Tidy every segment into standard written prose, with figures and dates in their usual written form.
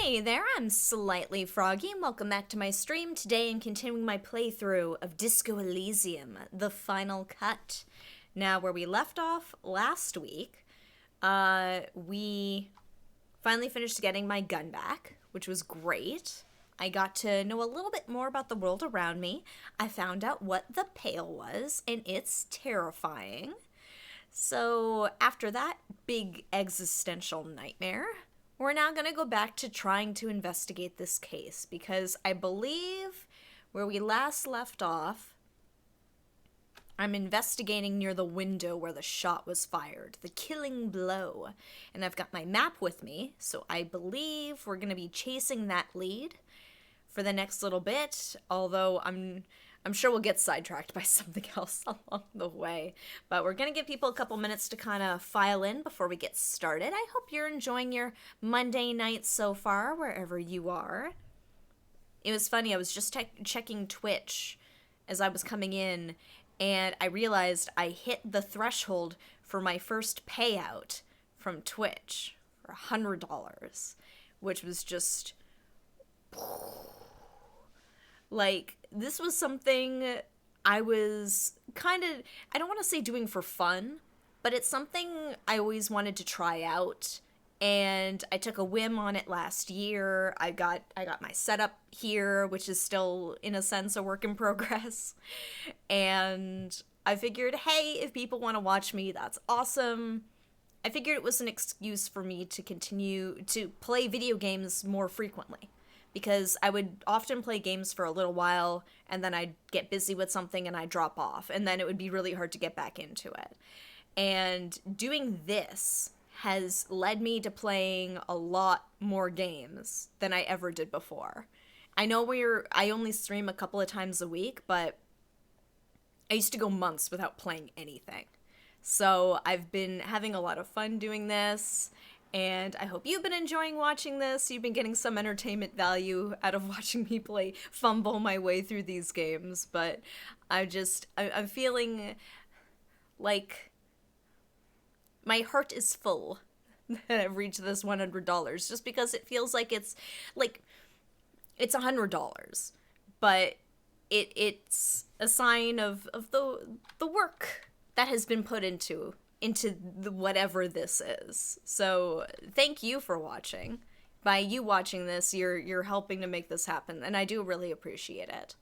Hey there, I'm Slightly Froggy, and welcome back to my stream today and continuing my playthrough of Disco Elysium, the final cut. Now, where we left off last week, we finally finished getting my gun back, which was great. I got to know a little bit more about the world around me. I found out what the Pale was, and it's terrifying. So, after that big existential nightmare, we're now going to go back to trying to investigate this case, because I believe where we last left off, I'm investigating near the window where the shot was fired, the killing blow. And I've got my map with me, so I believe we're going to be chasing that lead for the next little bit, although I'm sure we'll get sidetracked by something else along the way. But we're going to give people a couple minutes to kind of file in before we get started. I hope you're enjoying your Monday night so far, wherever you are. It was funny, I was just checking Twitch as I was coming in, and I realized I hit the threshold for my first payout from Twitch for $100, which was just... like, this was something I was kind of, I don't want to say doing for fun, but it's something I always wanted to try out, and I took a whim on it last year. I got my setup here, which is still, in a sense, a work in progress, and I figured, hey, if people want to watch me, that's awesome. I figured it was an excuse for me to continue to play video games more frequently. Because I would often play games for a little while, and then I'd get busy with something and I'd drop off, and then it would be really hard to get back into it. And doing this has led me to playing a lot more games than I ever did before. I know I only stream a couple of times a week, but I used to go months without playing anything. So I've been having a lot of fun doing this, and I hope you've been enjoying watching this. You've been getting some entertainment value out of watching me fumble my way through these games. But I'm feeling like my heart is full that I've reached this $100. Just because it feels like it's $100. But it's a sign of the work that has been put into whatever this is. So thank you for watching. By you watching this, you're helping to make this happen, and I do really appreciate it.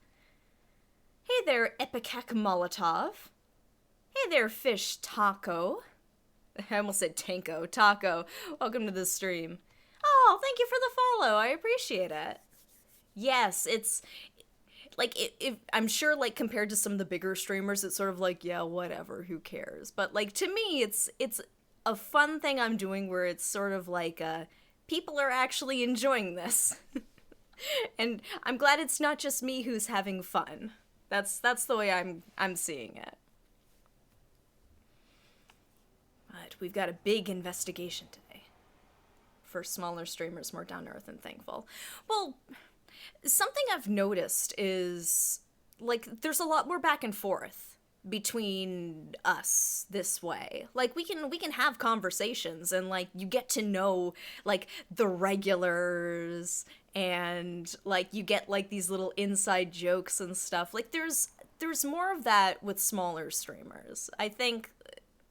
Hey there, Epikak Molotov. Hey there, Fish Taco. I almost said Tanko. Taco. Welcome to the stream. Oh, thank you for the follow. I appreciate it. Yes, it's... like, I'm sure, like, compared to some of the bigger streamers, it's sort of like, yeah, whatever, who cares? But, like, to me, it's a fun thing I'm doing where it's sort of like, people are actually enjoying this. And I'm glad it's not just me who's having fun. That's the way I'm seeing it. But we've got a big investigation today. For smaller streamers, more down to earth and thankful. Well... something I've noticed is, like, there's a lot more back and forth between us this way. Like, we can have conversations, and, like, you get to know, like, the regulars, and, like, you get, like, these little inside jokes and stuff. Like, there's more of that with smaller streamers. I think,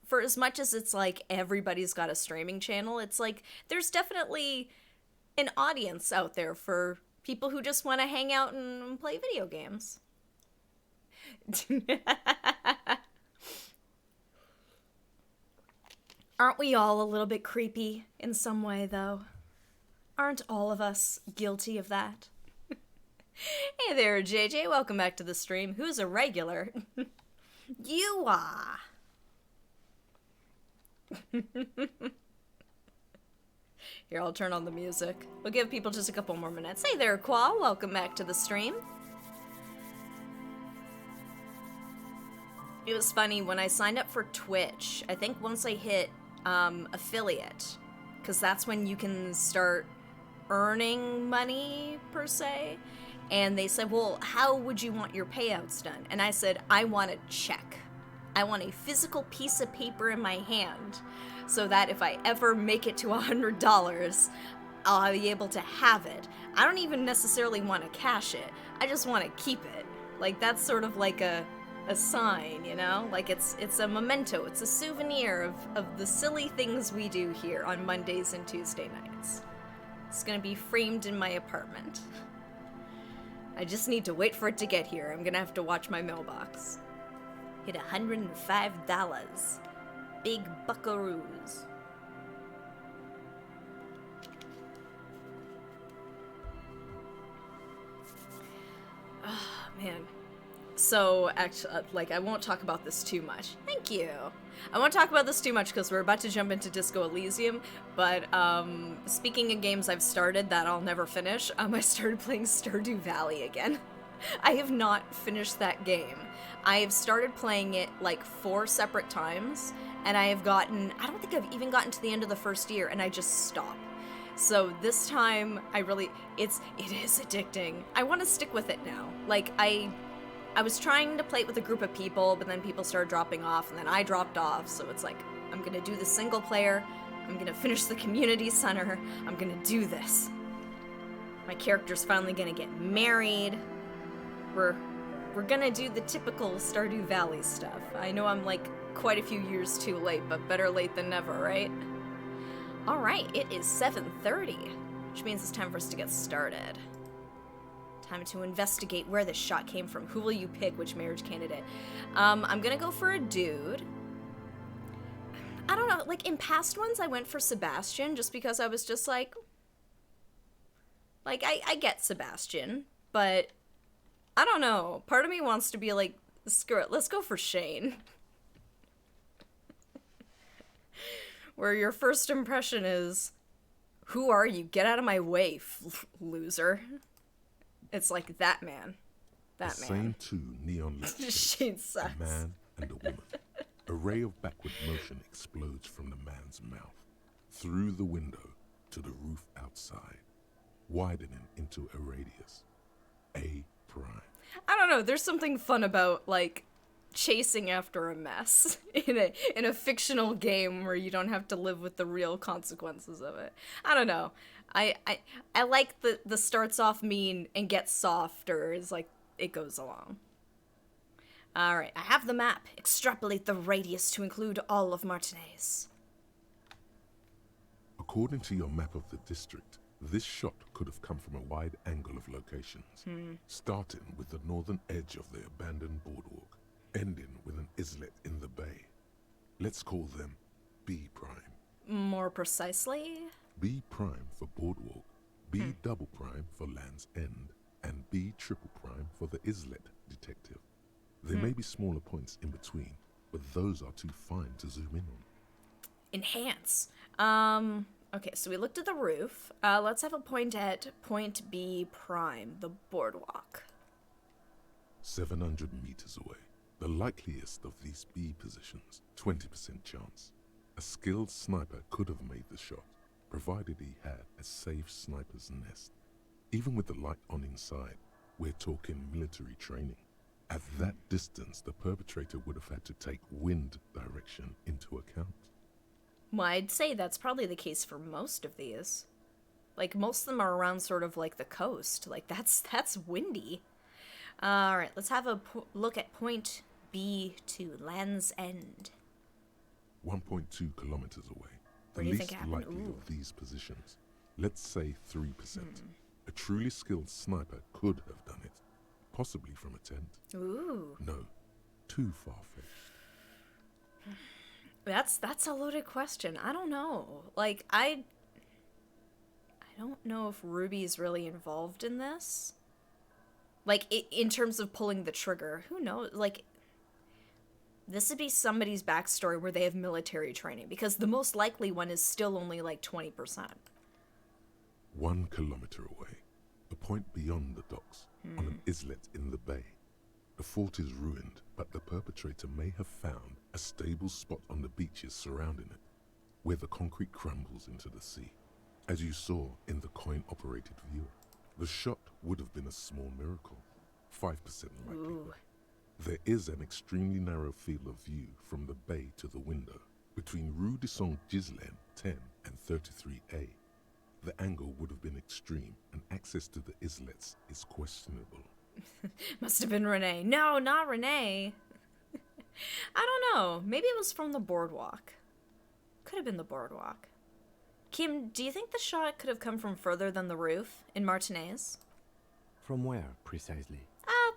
for as much as it's, like, everybody's got a streaming channel, it's, like, there's definitely an audience out there for... people who just want to hang out and play video games. Aren't we all a little bit creepy in some way, though? Aren't all of us guilty of that? Hey there, JJ. Welcome back to the stream. Who's a regular? You are. Here, I'll turn on the music. We'll give people just a couple more minutes. Hey there, Qual. Welcome back to the stream. It was funny, when I signed up for Twitch, I think once I hit affiliate, because that's when you can start earning money, per se, and they said, well, how would you want your payouts done? And I said, I want a check. I want a physical piece of paper in my hand, so that if I ever make it to $100, I'll be able to have it. I don't even necessarily want to cash it. I just want to keep it. Like, that's sort of like a sign, you know? Like, it's a memento. It's a souvenir of the silly things we do here on Mondays and Tuesday nights. It's gonna be framed in my apartment. I just need to wait for it to get here. I'm gonna have to watch my mailbox. Hit $105. Big buckaroos. Oh, man. So, actually, like, I won't talk about this too much. Thank you. I won't talk about this too much because we're about to jump into Disco Elysium, but, speaking of games I've started that I'll never finish, I started playing Stardew Valley again. I have not finished that game. I have started playing it, like, 4 separate times, and I don't think I've even gotten to the end of the first year, and I just stopped. So this time, it is addicting. I want to stick with it now. Like, I was trying to play it with a group of people, but then people started dropping off, and then I dropped off, so it's like, I'm gonna do the single player, I'm gonna finish the community center, I'm gonna do this. My character's finally gonna get married. We're gonna do the typical Stardew Valley stuff. I know I'm like quite a few years too late, but better late than never, right? Alright, it is 7:30, which means it's time for us to get started. Time to investigate where this shot came from. Who will you pick? Which marriage candidate? I'm gonna go for a dude. I don't know, like, in past ones I went for Sebastian just because I was just like, I get Sebastian, but I don't know. Part of me wants to be like, screw it, let's go for Shane. Where your first impression is, who are you? Get out of my way, loser. It's like that man. That man. Same two neon lit Shane sucks. a man and a woman. A ray of backward motion explodes from the man's mouth, through the window to the roof outside, widening into a radius. A prime. I don't know, there's something fun about, like, chasing after a mess in a fictional game where you don't have to live with the real consequences of it. I don't know. I like the starts off mean and gets softer as, like, it goes along. Alright, I have the map. Extrapolate the radius to include all of Martinez. According to your map of the district, this shot could have come from a wide angle of locations, starting with the northern edge of the abandoned boardwalk, ending with an islet in the bay. Let's call them B prime. More precisely? B prime for boardwalk, B double prime for Land's End, and B triple prime for the islet detective. There may be smaller points in between, but those are too fine to zoom in on. Enhance. Okay, so we looked at the roof. Let's have a point at point B prime, the boardwalk. 700 meters away. The likeliest of these B positions, 20% chance. A skilled sniper could have made the shot, provided he had a safe sniper's nest. Even with the light on inside, we're talking military training. At that distance, the perpetrator would have had to take wind direction into account. Well, I'd say that's probably the case for most of these. Like, most of them are around sort of like the coast. Like, that's windy. Alright, let's have a look at point B2, Land's End. 1.2 kilometers away. The Where do you think least it happened? likely Ooh. of these positions. Let's say 3%. A truly skilled sniper could have done it. Possibly from a tent. Ooh. No, too far-fetched. That's a loaded question. I don't know. Like, I don't know if Ruby's really involved in this. Like, in terms of pulling the trigger. Who knows? Like, this would be somebody's backstory where they have military training, because the most likely one is still only like 20%. 1 kilometer away, a point beyond the docks, on an islet in the bay. The fort is ruined, but the perpetrator may have found a stable spot on the beaches surrounding it, where the concrete crumbles into the sea. As you saw in the coin-operated viewer, the shot would have been a small miracle, 5% likelihood. Ooh. There is an extremely narrow field of view from the bay to the window, between Rue de Saint-Ghislain 10 and 33A. The angle would have been extreme, and access to the islets is questionable. Must have been Renee. No, not Renee. I don't know. Maybe it was from the boardwalk. Could have been the boardwalk. Kim, do you think the shot could have come from further than the roof in Martinez? From where, precisely?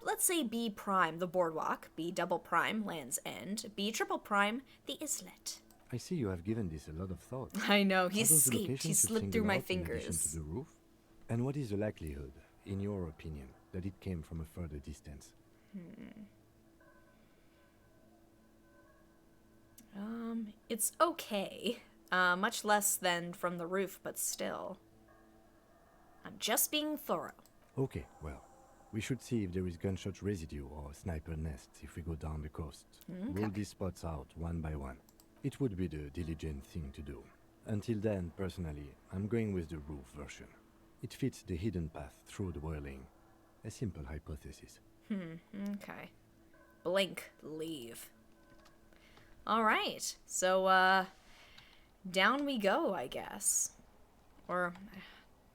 Let's say B prime, the boardwalk, B double prime, Land's End, B triple prime, the islet. I see you have given this a lot of thought. I know, he Are those the escaped. He locations you've slipped through singled my out in addition fingers. to the roof? And what is the likelihood, in your opinion, that it came from a further distance? It's okay. Much less than from the roof, but still. I'm just being thorough. Okay, well, we should see if there is gunshot residue or sniper nests if we go down the coast. Rule these spots out one by one. It would be the diligent thing to do. Until then, personally, I'm going with the roof version. It fits the hidden path through the whirling. A simple hypothesis. Okay. Blink, leave. Alright, so, down we go, I guess. Or,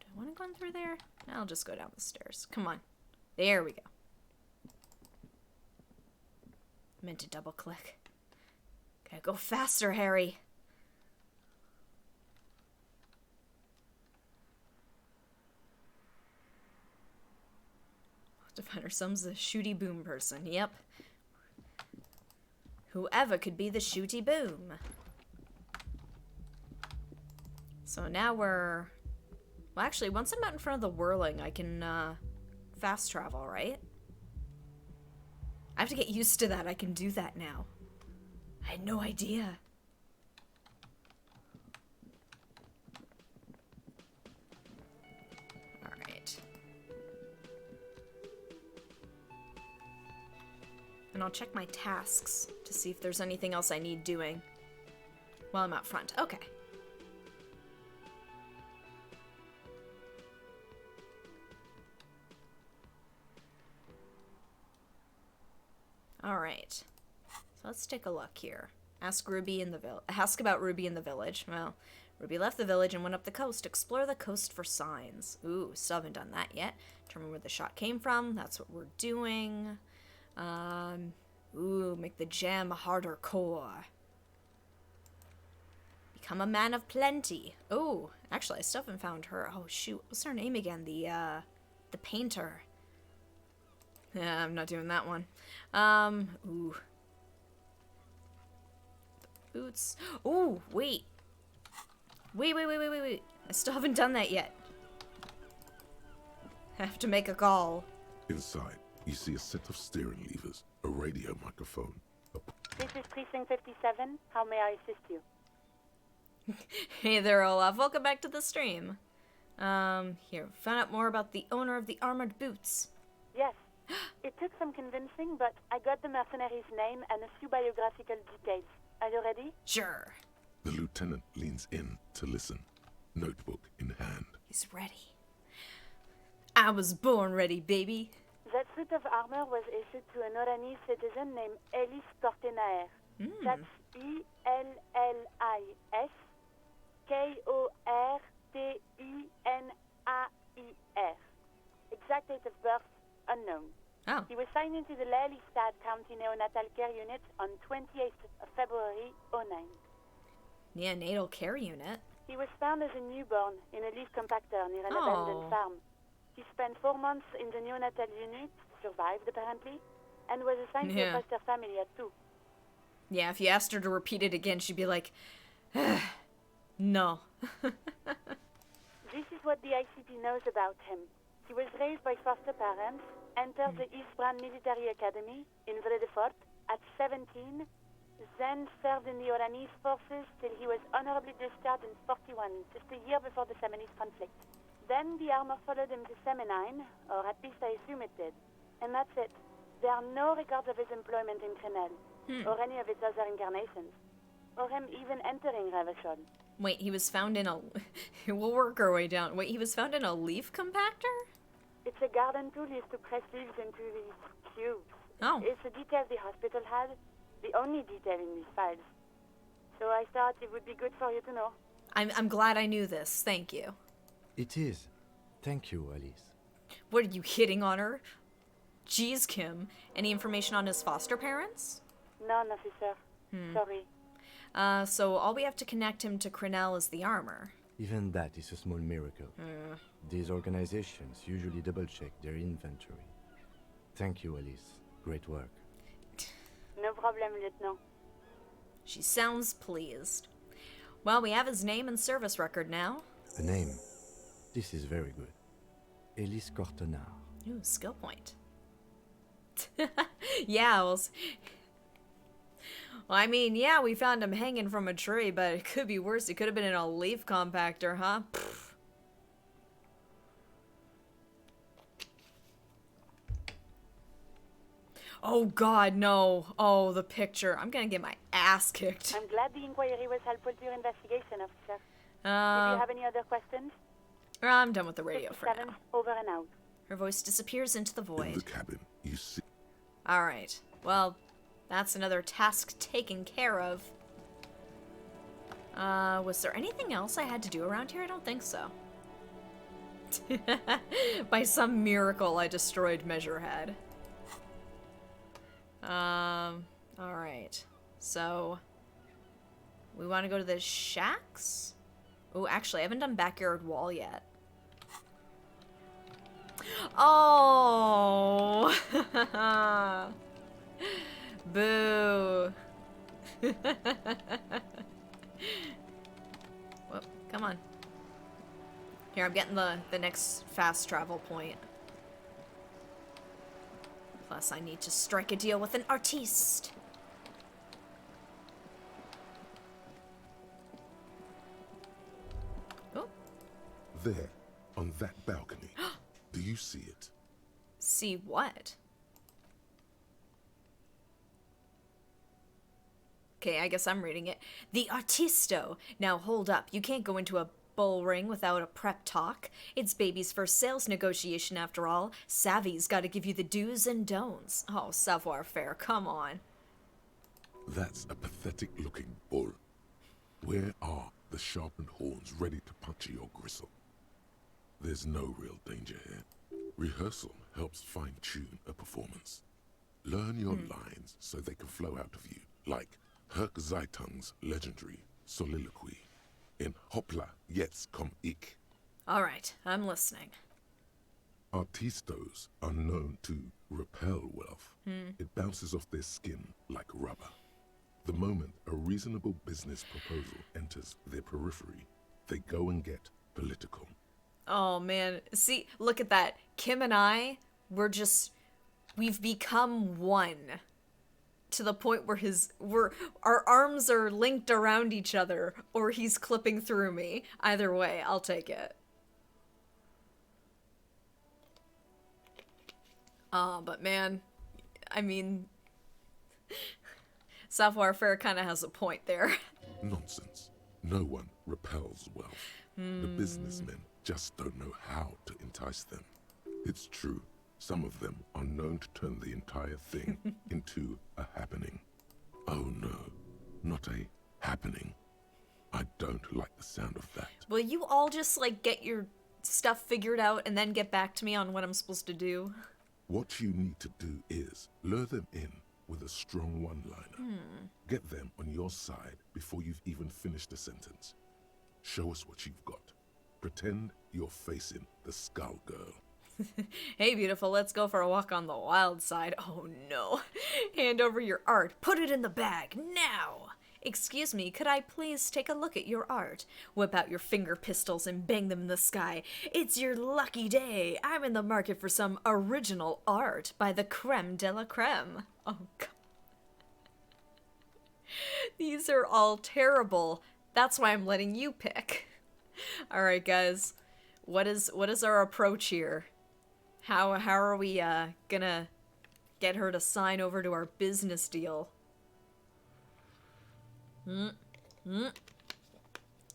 do I want to go in through there? I'll just go down the stairs. Come on. There we go. Meant to double click. Gotta go faster, Harry. We'll have to find ourselves a shooty boom person. Yep. Whoever could be the shooty boom. So now we're... Well, actually, once I'm out in front of the whirling, I can, fast travel, right? I have to get used to that. I can do that now. I had no idea. Alright. And I'll check my tasks to see if there's anything else I need doing while I'm out front. Okay. Alright. So let's take a look here. Ask about Ruby in the village. Well, Ruby left the village and went up the coast. Explore the coast for signs. Ooh, still haven't done that yet. Determine where the shot came from. That's what we're doing. Ooh, make the gem harder core. Become a man of plenty. Oh, actually, I still haven't found her. Oh, shoot. What's her name again? The painter. Yeah, I'm not doing that one. Ooh. The boots. Ooh, wait. Wait. I still haven't done that yet. I have to make a call. Inside, you see a set of steering levers, a radio microphone, This is Precinct 57. How may I assist you? Hey there, Olaf. Welcome back to the stream. Here, found out more about the owner of the armored boots. Yes. It took some convincing, but I got the mercenary's name and a few biographical details. Are you ready? Sure. The lieutenant leans in to listen, notebook in hand. He's ready. I was born ready, baby. That suit of armor was issued to an Oranese citizen named Elis Kortenaer. That's Ellis Kortenaer. Exact date of birth unknown. Oh. He was signed into the Lelystad County Neonatal Care Unit on 28th of February 09. Neonatal care unit? He was found as a newborn in a leaf compactor near an Oh. abandoned farm. He spent 4 months in the neonatal unit, survived apparently, and was assigned to Yeah. a foster family at 2. Yeah, if you asked her to repeat it again, she'd be like, no. This is what the ICP knows about him. He was raised by foster parents, entered the East Brand Military Academy in Vredefort at 17, then served in the Oranese forces till he was honorably discharged in 41, just a year before the Seminese conflict. Then the armor followed him to Seminine, or at least I assume it did. And that's it. There are no records of his employment in Crenel, or any of its other incarnations, or him even entering Revachol. Wait, he was found in a... We'll work our way down. Wait, he was found in a leaf compactor? It's a garden tool used to press leaves into these cubes. Oh. It's a detail the hospital had, the only detail in these files. So I thought it would be good for you to know. I'm glad I knew this. Thank you. It is. Thank you, Alice. What, are you hitting on her? Jeez, Kim. Any information on his foster parents? None, officer. Sorry. So all we have to connect him to Crenell is the armor. Even that is a small miracle. These organizations usually double-check their inventory. Thank you, Alice. Great work. No problem, Lieutenant. She sounds pleased. Well, we have his name and service record now. A name. This is very good. Elise Cortenard. Ooh, skill point. Yeah, well, I mean, yeah, we found him hanging from a tree, but it could be worse. It could have been in a leaf compactor, huh? Pfft. Oh, God, no. Oh, the picture. I'm gonna get my ass kicked. I'm glad the inquiry was helpful to your investigation, officer. Do you have any other questions? I'm done with the radio for 57, now. over and out. Her voice disappears into the In the void. cabin, you see. Alright. Well, that's another task taken care of. Was there anything else I had to do around here? I don't think so. By some miracle, I destroyed Measurehead. Alright. So, we want to go to the shacks? Oh, actually, I haven't done backyard wall yet. Oh! Boo! Whoop, come on. Here, I'm getting the next fast travel point. Plus, I need to strike a deal with an artiste. Oh, There, on that balcony. Do you see it? see what? Okay, I guess I'm reading it. The Artisto. Now hold up. You can't go into a bull ring without a prep talk. It's baby's first sales negotiation after all. Savvy's got to give you the do's and don'ts. Oh, savoir-faire, come on. That's a pathetic-looking bull. Where are the sharpened horns ready to puncture your gristle? There's no real danger here. Rehearsal helps fine-tune a performance. Learn your lines so they can flow out of you, like Herk Zeitung's legendary soliloquy in Hoppla, jetzt komm ich. All right, I'm listening. Artistos are known to repel wealth. It bounces off their skin like rubber. The moment a reasonable business proposal enters their periphery, they go and get political. Oh, man. See, look at that. Kim and I, we've become one. To the point where our arms are linked around each other, or he's clipping through me. Either way, I'll take it. But man, I mean, savoir-faire kind of has a point there. Nonsense. No one repels wealth. The businessmen just don't know how to entice them. It's true, some of them are known to turn the entire thing into a happening. Oh no, not a happening. I don't like the sound of that. Will you all just, like, get your stuff figured out and then get back to me on what I'm supposed to do? What you need to do is lure them in with a strong one-liner. Get them on your side before you've even finished a sentence. Show us what you've got. Pretend you're facing the Skull Girl. Hey, beautiful, let's go for a walk on the wild side. Oh, no. Hand over your art. Put it in the bag, now. Excuse me, could I please take a look at your art? Whip out your finger pistols and bang them in the sky. It's your lucky day. I'm in the market for some original art by the creme de la creme. Oh, God. These are all terrible. That's why I'm letting you pick. All right, guys. What is our approach here? How are we gonna get her to sign over to our business deal?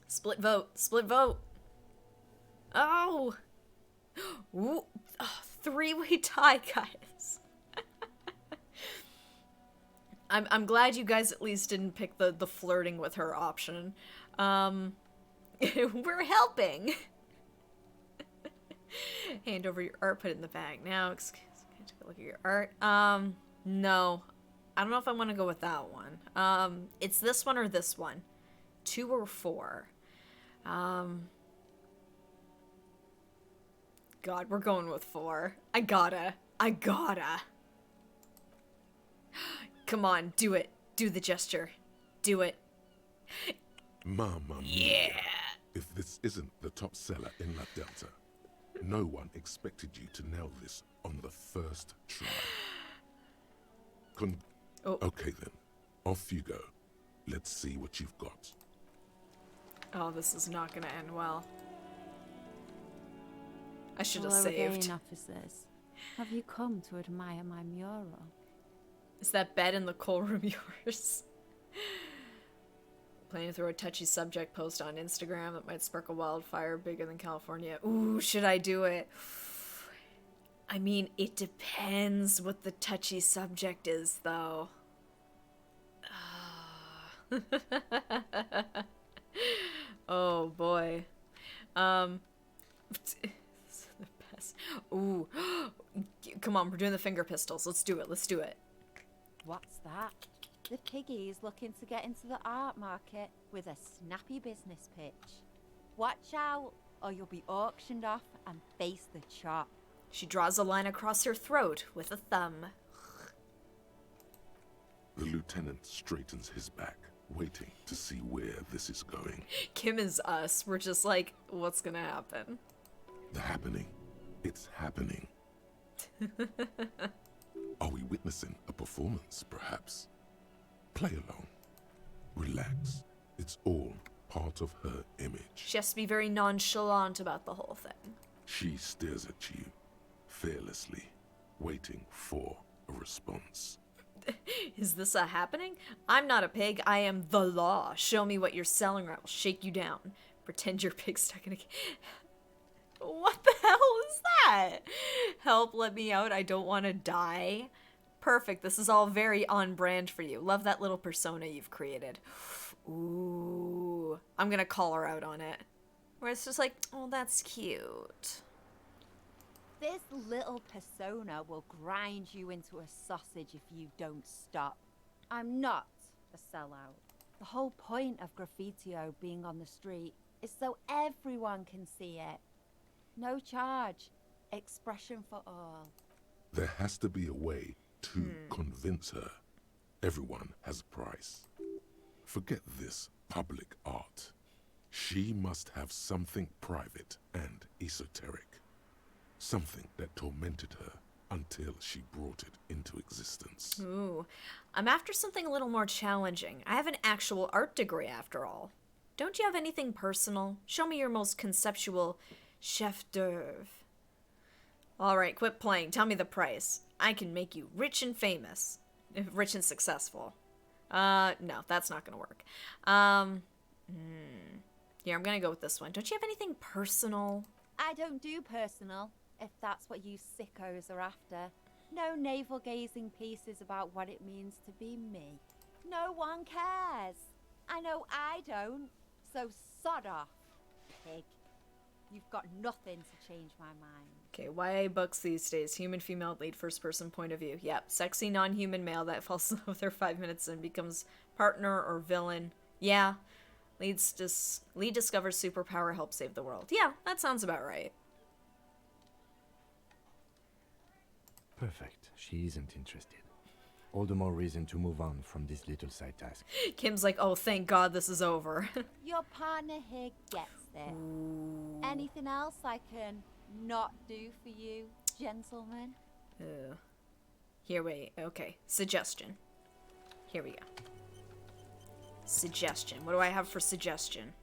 Split vote. Split vote. Oh. Ooh. Oh, three-way tie, guys. I'm glad you guys at least didn't pick the flirting with her option. We're helping. Hand over your art, put it in the bag. Now, excuse me, take a look at your art. No. I don't know if I want to go with that one. It's this one or this one. 2 or 4. God, we're going with 4. I gotta. Come on, do it. Do the gesture. Do it. Mamma mia. If this isn't the top seller in La Delta, no one expected you to nail this on the first try. Okay then, off you go. Let's see what you've got. Oh, this is not gonna end well. I should have Hello saved. again, officers. Have you come to admire my mural? Is that bed in the coal room yours? Planning to throw a touchy subject post on Instagram that might spark a wildfire bigger than California. Ooh, should I do it? I mean, it depends what the touchy subject is, though. Oh, boy. The best. Ooh. Come on, we're doing the finger pistols. Let's do it. What's that? The piggy's looking to get into the art market with a snappy business pitch. Watch out, or you'll be auctioned off and face the chop. She draws a line across her throat with a thumb. The lieutenant straightens his back, waiting to see where this is going. Kim is us. We're just like, what's gonna happen? The happening. It's happening. Are we witnessing a performance, perhaps? Play along. Relax. It's all part of her image. She has to be very nonchalant about the whole thing. She stares at you, fearlessly, waiting for a response. Is this a happening? I'm not a pig. I am the law. Show me what you're selling or I will shake you down. Pretend your pig's stuck in a... What the hell is that? Help, let me out. I don't want to die. Perfect. This is all very on brand for you. Love that little persona you've created. Ooh. I'm going to call her out on it. Where it's just like, oh, that's cute. This little persona will grind you into a sausage if you don't stop. I'm not a sellout. The whole point of graffitio being on the street is so everyone can see it. No charge. Expression for all. There has to be a way to convince her. Everyone has a price. Forget this public art. She must have something private and esoteric. Something that tormented her until she brought it into existence. Ooh. I'm after something a little more challenging. I have an actual art degree after all. Don't you have anything personal? Show me your most conceptual chef d'oeuvre. Alright, quit playing. Tell me the price. I can make you rich and famous. Rich and successful. No, that's not gonna work. Here, I'm gonna go with this one. Don't you have anything personal? I don't do personal, if that's what you sickos are after. No navel-gazing pieces about what it means to be me. No one cares. I know I don't, so sod off, pig. You've got nothing to change my mind. Okay, YA books these days. Human, female, lead, first-person point of view. Yep, sexy, non-human male that falls in love with her 5 minutes and becomes partner or villain. Yeah. Lead discovers superpower, helps save the world. Yeah, that sounds about right. Perfect. She isn't interested. All the more reason to move on from this little side task. Kim's like, oh, thank God this is over. Your partner here gets it. Ooh. Anything else I can not do for you, gentlemen? Here, wait. Okay. Suggestion. Here we go. Suggestion. What do I have for suggestion?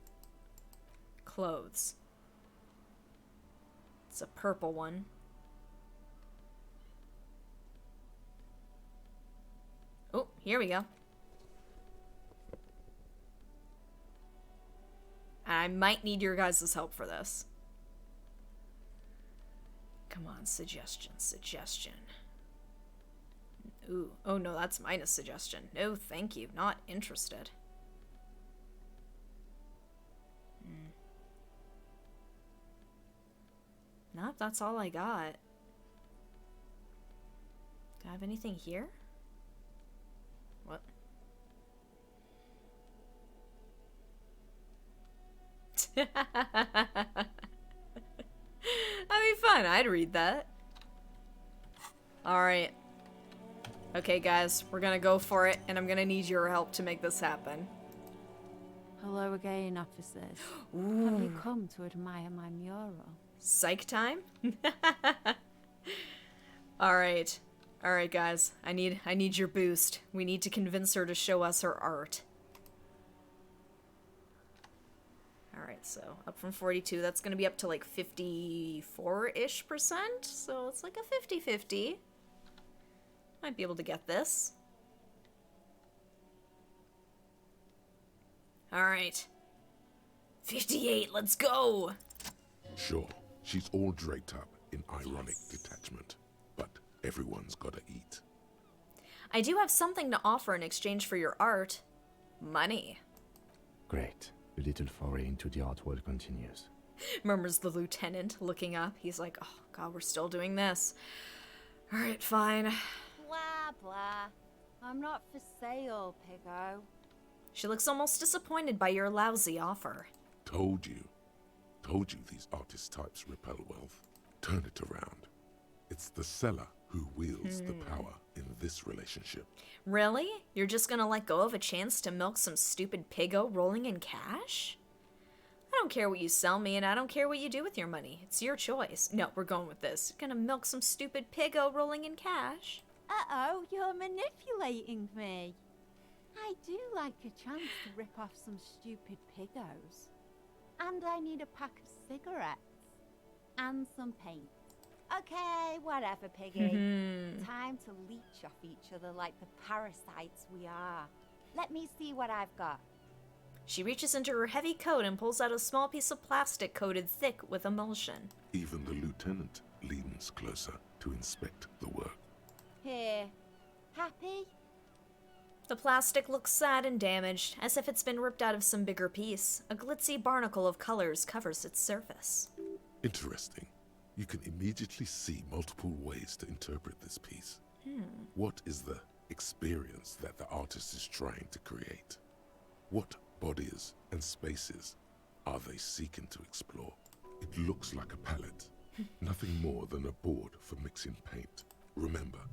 Clothes. It's a purple one. Oh, here we go. I might need your guys' help for this. Come on, suggestion. Ooh, oh no, that's minus suggestion. No, thank you. Not interested. Nope, that's all I got. Do I have anything here? What? That'd be fun. I'd read that. Alright. Okay, guys. We're gonna go for it, and I'm gonna need your help to make this happen. Hello again, officers. Have you come to admire my mural? Psych time? Alright. Alright, guys. I need your boost. We need to convince her to show us her art. Alright, so up from 42, that's gonna be up to like 54-ish%, so it's like a 50-50. Might be able to get this. Alright. 58, let's go! Sure, she's all draped up in ironic detachment, but everyone's gotta eat. I do have something to offer in exchange for your art. Money. Great. The little foray into the art world continues. Murmurs the lieutenant, looking up. He's like, oh god, we're still doing this. Alright, fine. Blah, blah. I'm not for sale, Piggo. She looks almost disappointed by your lousy offer. Told you these artist types repel wealth. Turn it around. It's the seller who wields the power in this relationship. Really? You're just gonna let go of a chance to milk some stupid piggo rolling in cash? I don't care what you sell me, and I don't care what you do with your money. It's your choice. No, we're going with this. You're gonna milk some stupid piggo rolling in cash. Uh-oh, you're manipulating me. I do like a chance to rip off some stupid piggos. And I need a pack of cigarettes. And some paint. Okay, whatever, Piggy. Time to leech off each other like the parasites we are. Let me see what I've got. She reaches into her heavy coat and pulls out a small piece of plastic coated thick with emulsion. Even the lieutenant leans closer to inspect the work. Here. Happy? The plastic looks sad and damaged, as if it's been ripped out of some bigger piece. A glitzy barnacle of colors covers its surface. Interesting. You can immediately see multiple ways to interpret this piece. What is the experience that the artist is trying to create? What bodies and spaces are they seeking to explore? It looks like a palette, nothing more than a board for mixing paint. Remember,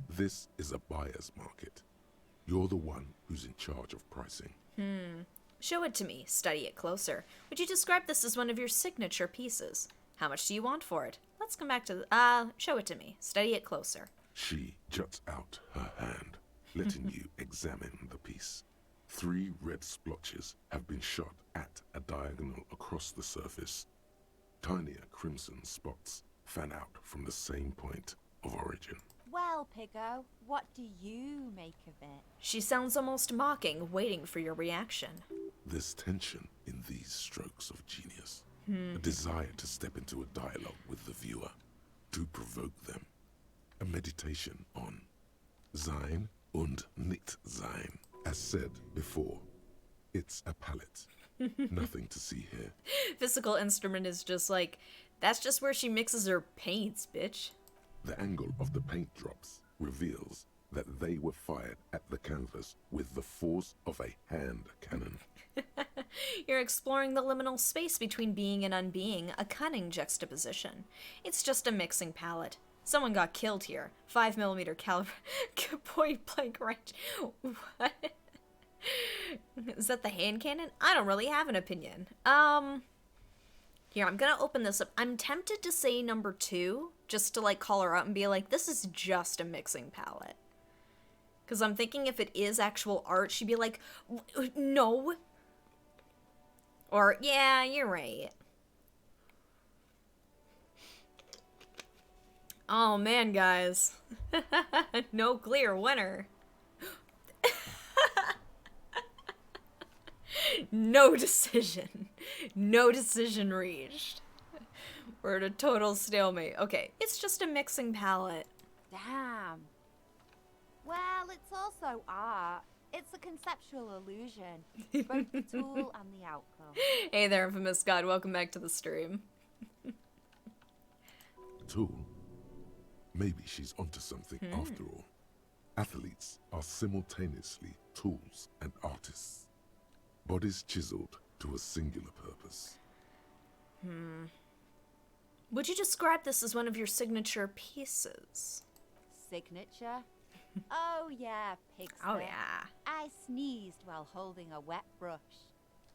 this is a buyer's market. You're the one who's in charge of pricing. Show it to me. Study it closer. Would you describe this as one of your signature pieces? How much do you want for it? Let's come back to show it to me. Study it closer. She juts out her hand, letting you examine the piece. 3 red splotches have been shot at a diagonal across the surface. Tinier crimson spots fan out from the same point of origin. Well, Piggo, what do you make of it? She sounds almost mocking, waiting for your reaction. There's tension in these strokes of genius. A desire to step into a dialogue with the viewer, to provoke them. A meditation on Sein und nicht sein. As said before, it's a palette. Nothing to see here. Physical instrument is just like, that's just where she mixes her paints, bitch. The angle of the paint drops reveals that they were fired at the canvas with the force of a hand cannon. You're exploring the liminal space between being and unbeing, a cunning juxtaposition. It's just a mixing palette. Someone got killed here. 5mm caliber point blank range. What? Is that the hand cannon? I don't really have an opinion. Here, I'm gonna open this up. I'm tempted to say number 2, just to like call her out and be like, this is just a mixing palette. Because I'm thinking if it is actual art, she'd be like, no. Or, yeah, you're right. Oh man, guys. No clear winner. No decision. No decision reached. We're at a total stalemate. Okay, it's just a mixing palette. Damn. Well, it's also art. It's a conceptual illusion. Both the tool and the outcome. Hey there, infamous god. Welcome back to the stream. tool. Maybe she's onto something after all. Athletes are simultaneously tools and artists. Bodies chiseled to a singular purpose. Would you describe this as one of your signature pieces? Signature? Oh yeah, pig's Oh, foot. yeah. I sneezed while holding a wet brush.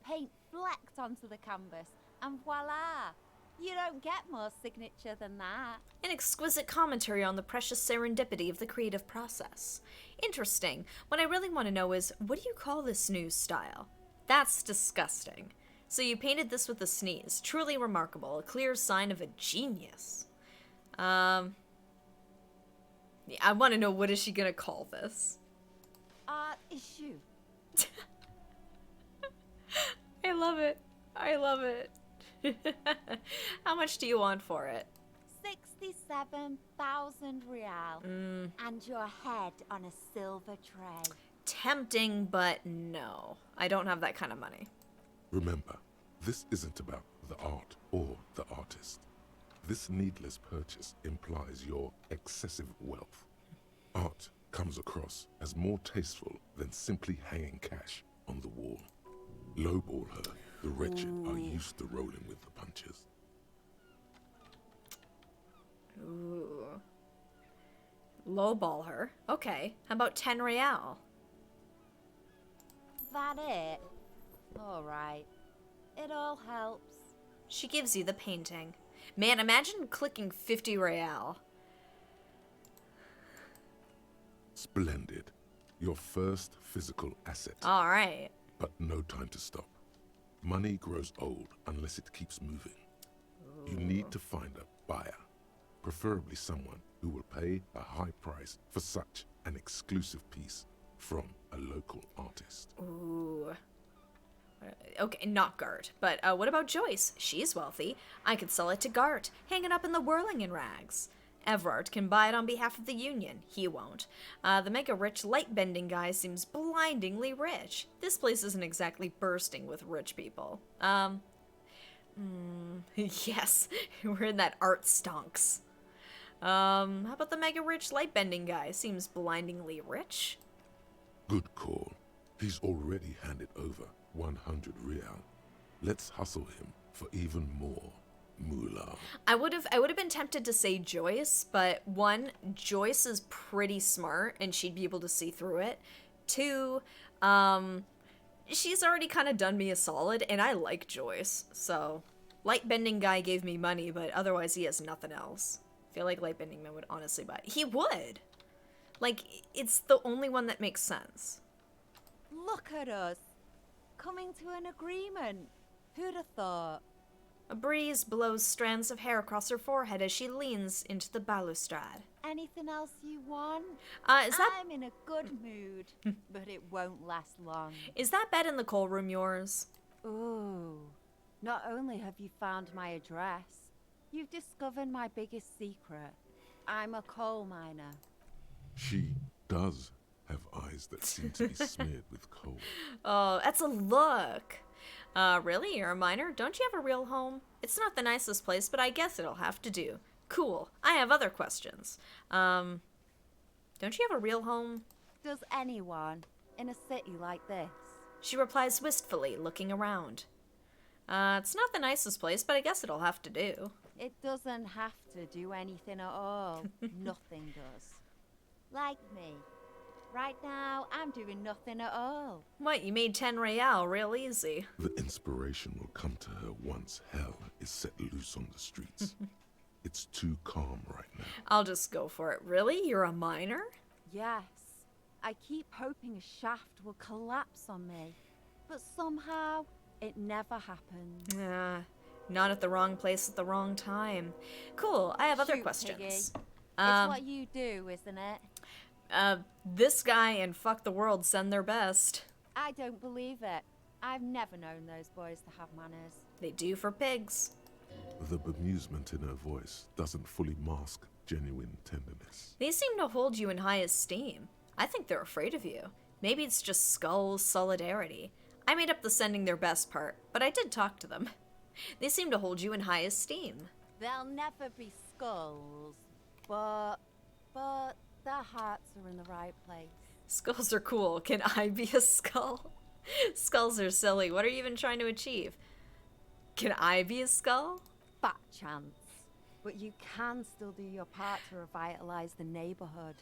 Paint flecked onto the canvas, and voila! You don't get more signature than that. An exquisite commentary on the precious serendipity of the creative process. Interesting. What I really want to know is, what do you call this new style? That's disgusting. So you painted this with a sneeze. Truly remarkable. A clear sign of a genius. Yeah, I want to know, what is she gonna call this? Art issue. I love it. I love it. How much do you want for it? 67,000 real. And your head on a silver tray. Tempting, but no. I don't have that kind of money. Remember, this isn't about the art or the artist. This needless purchase implies your excessive wealth. Art comes across as more tasteful than simply hanging cash on the wall. Lowball her. The wretched are used to rolling with the punches. Ooh. Lowball her. Okay. How about 10 real? That it? Alright. It all helps. She gives you the painting. Man, imagine clicking 50 real. Splendid. Your first physical asset. Alright. But no time to stop. Money grows old unless it keeps moving. You need to find a buyer, preferably someone who will pay a high price for such an exclusive piece from a local artist. Ooh. Okay, not Gart. But what about Joyce? She's wealthy. I could sell it to Gart, hang it up in the whirling in rags. Everard can buy it on behalf of the Union. He won't. The mega-rich light-bending guy seems blindingly rich. This place isn't exactly bursting with rich people. Yes, we're in that art stonks. How about the mega-rich light-bending guy? Seems blindingly rich. Good call. He's already handed over 100 real. Let's hustle him for even more. Mural. I would have been tempted to say Joyce, but one, Joyce is pretty smart and she'd be able to see through it. Two, she's already kind of done me a solid and I like Joyce. So, Lightbending guy gave me money, but otherwise he has nothing else. I feel like Lightbending man would honestly buy it. He would. Like, it's the only one that makes sense. Look at us. Coming to an agreement. Who'd have thought? A breeze blows strands of hair across her forehead as she leans into the balustrade. Anything else you want? Is that I'm in a good mood, but it won't last long. is that bed in the coal room yours? Ooh. Not only have you found my address, you've discovered my biggest secret. I'm a coal miner. She does have eyes that seem to be smeared with coal. Oh, that's a look. Really? You're a miner? Don't you have a real home? It's not the nicest place, but I guess it'll have to do. Cool. I have other questions. Don't you have a real home? Does anyone in a city like this? She replies wistfully, looking around. It's not the nicest place, but I guess it'll have to do. It doesn't have to do anything at all. Nothing does. Like me. Right now, I'm doing nothing at all. What, you made 10 real real easy. The inspiration will come to her once hell is set loose on the streets. It's too calm right now. I'll just go for it. Really? You're a miner? Yes. I keep hoping a shaft will collapse on me. But somehow, it never happens. Not at the wrong place at the wrong time. Cool, I have other Shoot, questions. Piggy. It's what you do, isn't it? This guy and Fuck the World send their best. I don't believe it. I've never known those boys to have manners. They do for pigs. The bemusement in her voice doesn't fully mask genuine tenderness. They seem to hold you in high esteem. I think they're afraid of you. Maybe it's just Skull's solidarity. I made up the sending their best part, but I did talk to them. They seem to hold you in high esteem. They'll never be skulls, but their hearts are in the right place. Skulls are cool. Can I be a skull? Skulls are silly. What are you even trying to achieve? Can I be a skull? Fat chance. But you can still do your part to revitalize the neighborhood.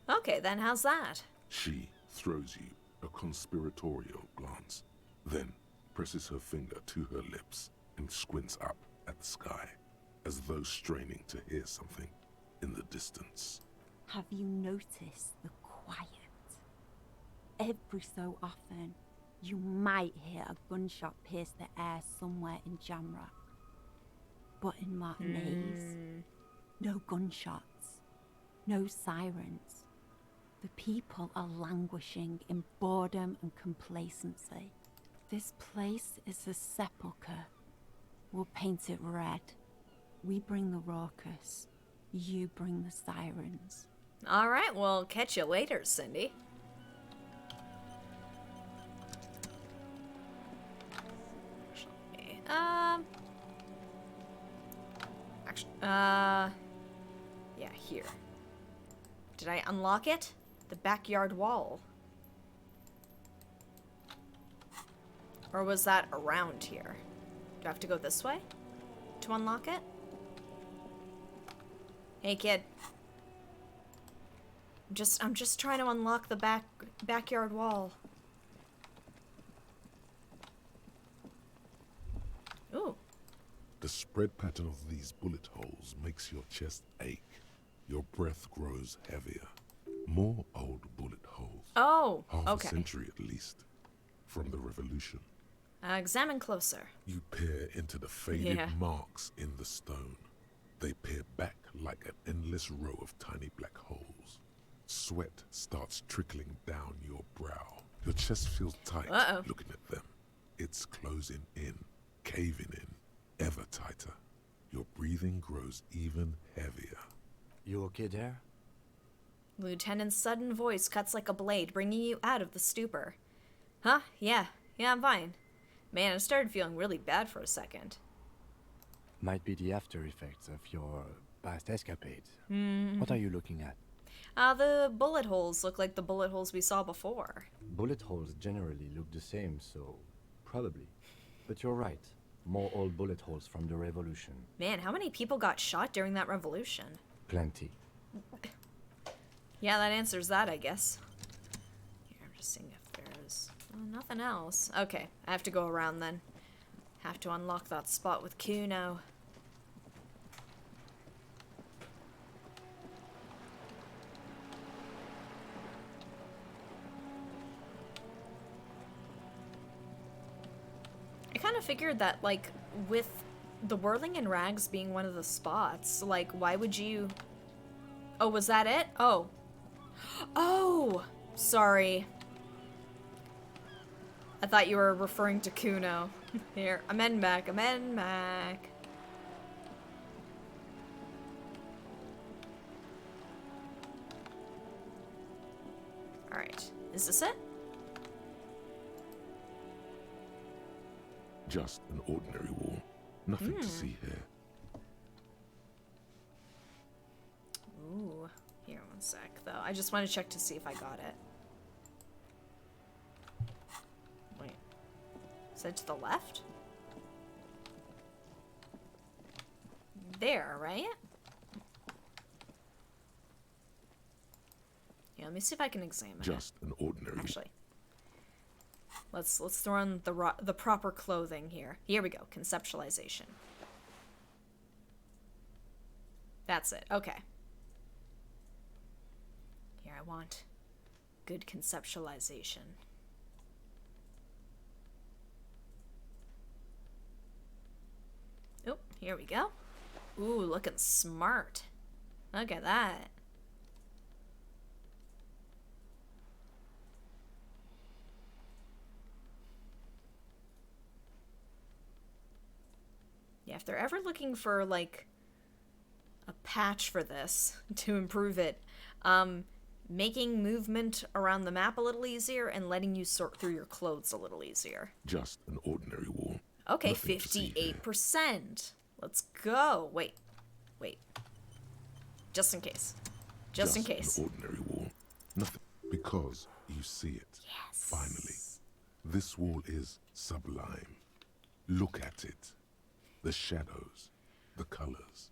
Okay, then how's that? She throws you a conspiratorial glance, then presses her finger to her lips and squints up at the sky, as though straining to hear something in the distance. Have you noticed the quiet? Every so often, you might hear a gunshot pierce the air somewhere in Jamrock. But in Martinez, no gunshots, no sirens. The people are languishing in boredom and complacency. This place is a sepulchre. We'll paint it red. We bring the raucous. You bring the sirens. All right, well, catch you later, Cindy. Yeah, here. Did I unlock it? The backyard wall. Or was that around here? Do I have to go this way to unlock it? Hey, kid. I'm just trying to unlock the backyard wall. Ooh. The spread pattern of these bullet holes makes your chest ache. Your breath grows heavier. More old bullet holes. Oh, Half okay. a century at least. From the revolution. Examine closer. You peer into the faded Yeah. marks in the stone. They peer back like an endless row of tiny black holes. Sweat starts trickling down your brow. Your chest feels tight looking at them. It's closing in, caving in, ever tighter. Your breathing grows even heavier. You okay there? Lieutenant's sudden voice cuts like a blade, bringing you out of the stupor. Huh? Yeah, I'm fine. Man, I started feeling really bad for a second. Might be the after effects of your past escapades. What are you looking at? The bullet holes look like the bullet holes we saw before. Bullet holes generally look the same, so probably. But you're right. More old bullet holes from the revolution. Man, how many people got shot during that revolution? Plenty. Yeah, that answers that, I guess. Here, I'm just seeing if there's nothing else. Okay, I have to go around then. Have to unlock that spot with Kuno. I kind of figured that, like, with the Whirling in Rags being one of the spots, like, why would you... Oh, was that it? Oh. Oh! Sorry. I thought you were referring to Kuno. Here, amend back. Alright, is this it? Just an ordinary wall. Nothing to see here. Ooh, here, one sec, though. I just want to check to see if I got it. Wait. Is that to the left? There, right? Yeah, let me see if I can examine it. Just an ordinary. Actually, let's throw on the proper clothing here. Here we go. Conceptualization. That's it. Okay. Here, I want good conceptualization. Oh, here we go. Ooh, looking smart. Look at that. Yeah, if they're ever looking for, like, a patch for this to improve it, making movement around the map a little easier and letting you sort through your clothes a little easier. Just an ordinary wall. Okay, Nothing to see here. 58%. Let's go. Wait. Just in case. Just in case. An ordinary wall. Nothing. Because you see it. Yes. Finally. This wall is sublime. Look at it. The shadows. The colors.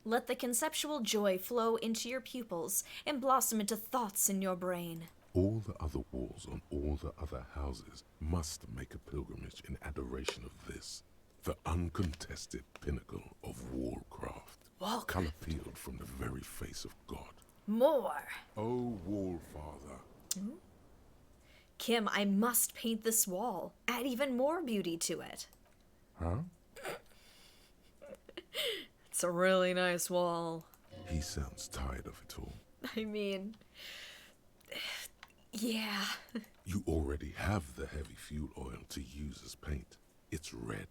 Let the conceptual joy flow into your pupils and blossom into thoughts in your brain. All the other walls on all the other houses must make a pilgrimage in adoration of this, the uncontested pinnacle of wallcraft. Wallcraft. Color peeled from the very face of God. More. Oh, Wallfather. Kim, I must paint this wall. Add even more beauty to it. Huh? It's a really nice wall. He sounds tired of it all. I mean... yeah. You already have the heavy fuel oil to use as paint. It's red.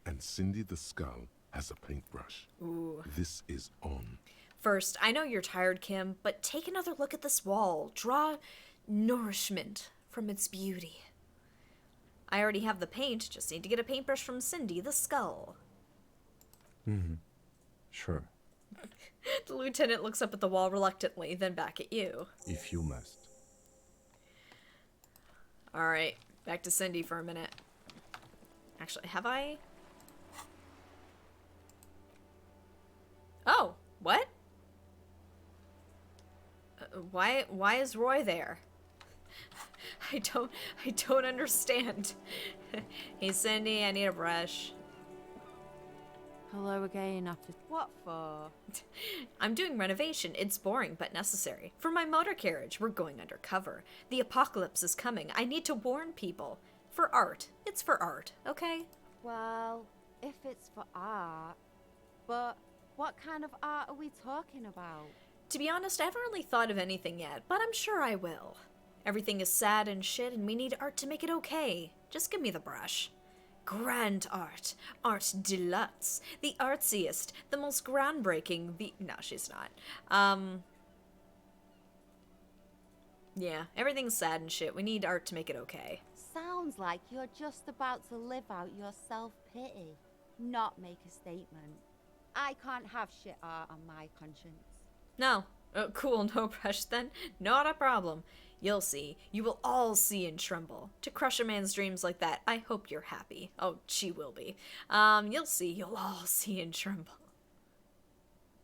And Cindy the Skull has a paintbrush. Ooh. This is on. First, I know you're tired, Kim, but take another look at this wall. Draw nourishment from its beauty. I already have the paint, just need to get a paintbrush from Cindy the Skull. Sure, The lieutenant looks up at the wall reluctantly, then back at you. if you must. Alright, back to Cindy for a minute. Actually, have I? Oh, what? Why is Roy there? I don't understand. Hey Cindy, I need a brush. Hello again, officer. What for? I'm doing renovation. It's boring but necessary. For my motor carriage, we're going undercover. The apocalypse is coming. I need to warn people. For art. It's for art, okay? Well, if it's for art, but what kind of art are we talking about? To be honest, I haven't really thought of anything yet, but I'm sure I will. Everything is sad and shit, and we need art to make it okay. Just give me the brush. Grand art. Art deluxe. The artsiest. The most groundbreaking. No, she's not. Yeah, everything's sad and shit. We need art to make it okay. Sounds like you're just about to live out your self-pity, not make a statement. I can't have shit art on my conscience. No. Oh, cool, no brush then. Not a problem. You'll see. You will all see and tremble. To crush a man's dreams like that, I hope you're happy. Oh, she will be. You'll see. You'll all see and tremble.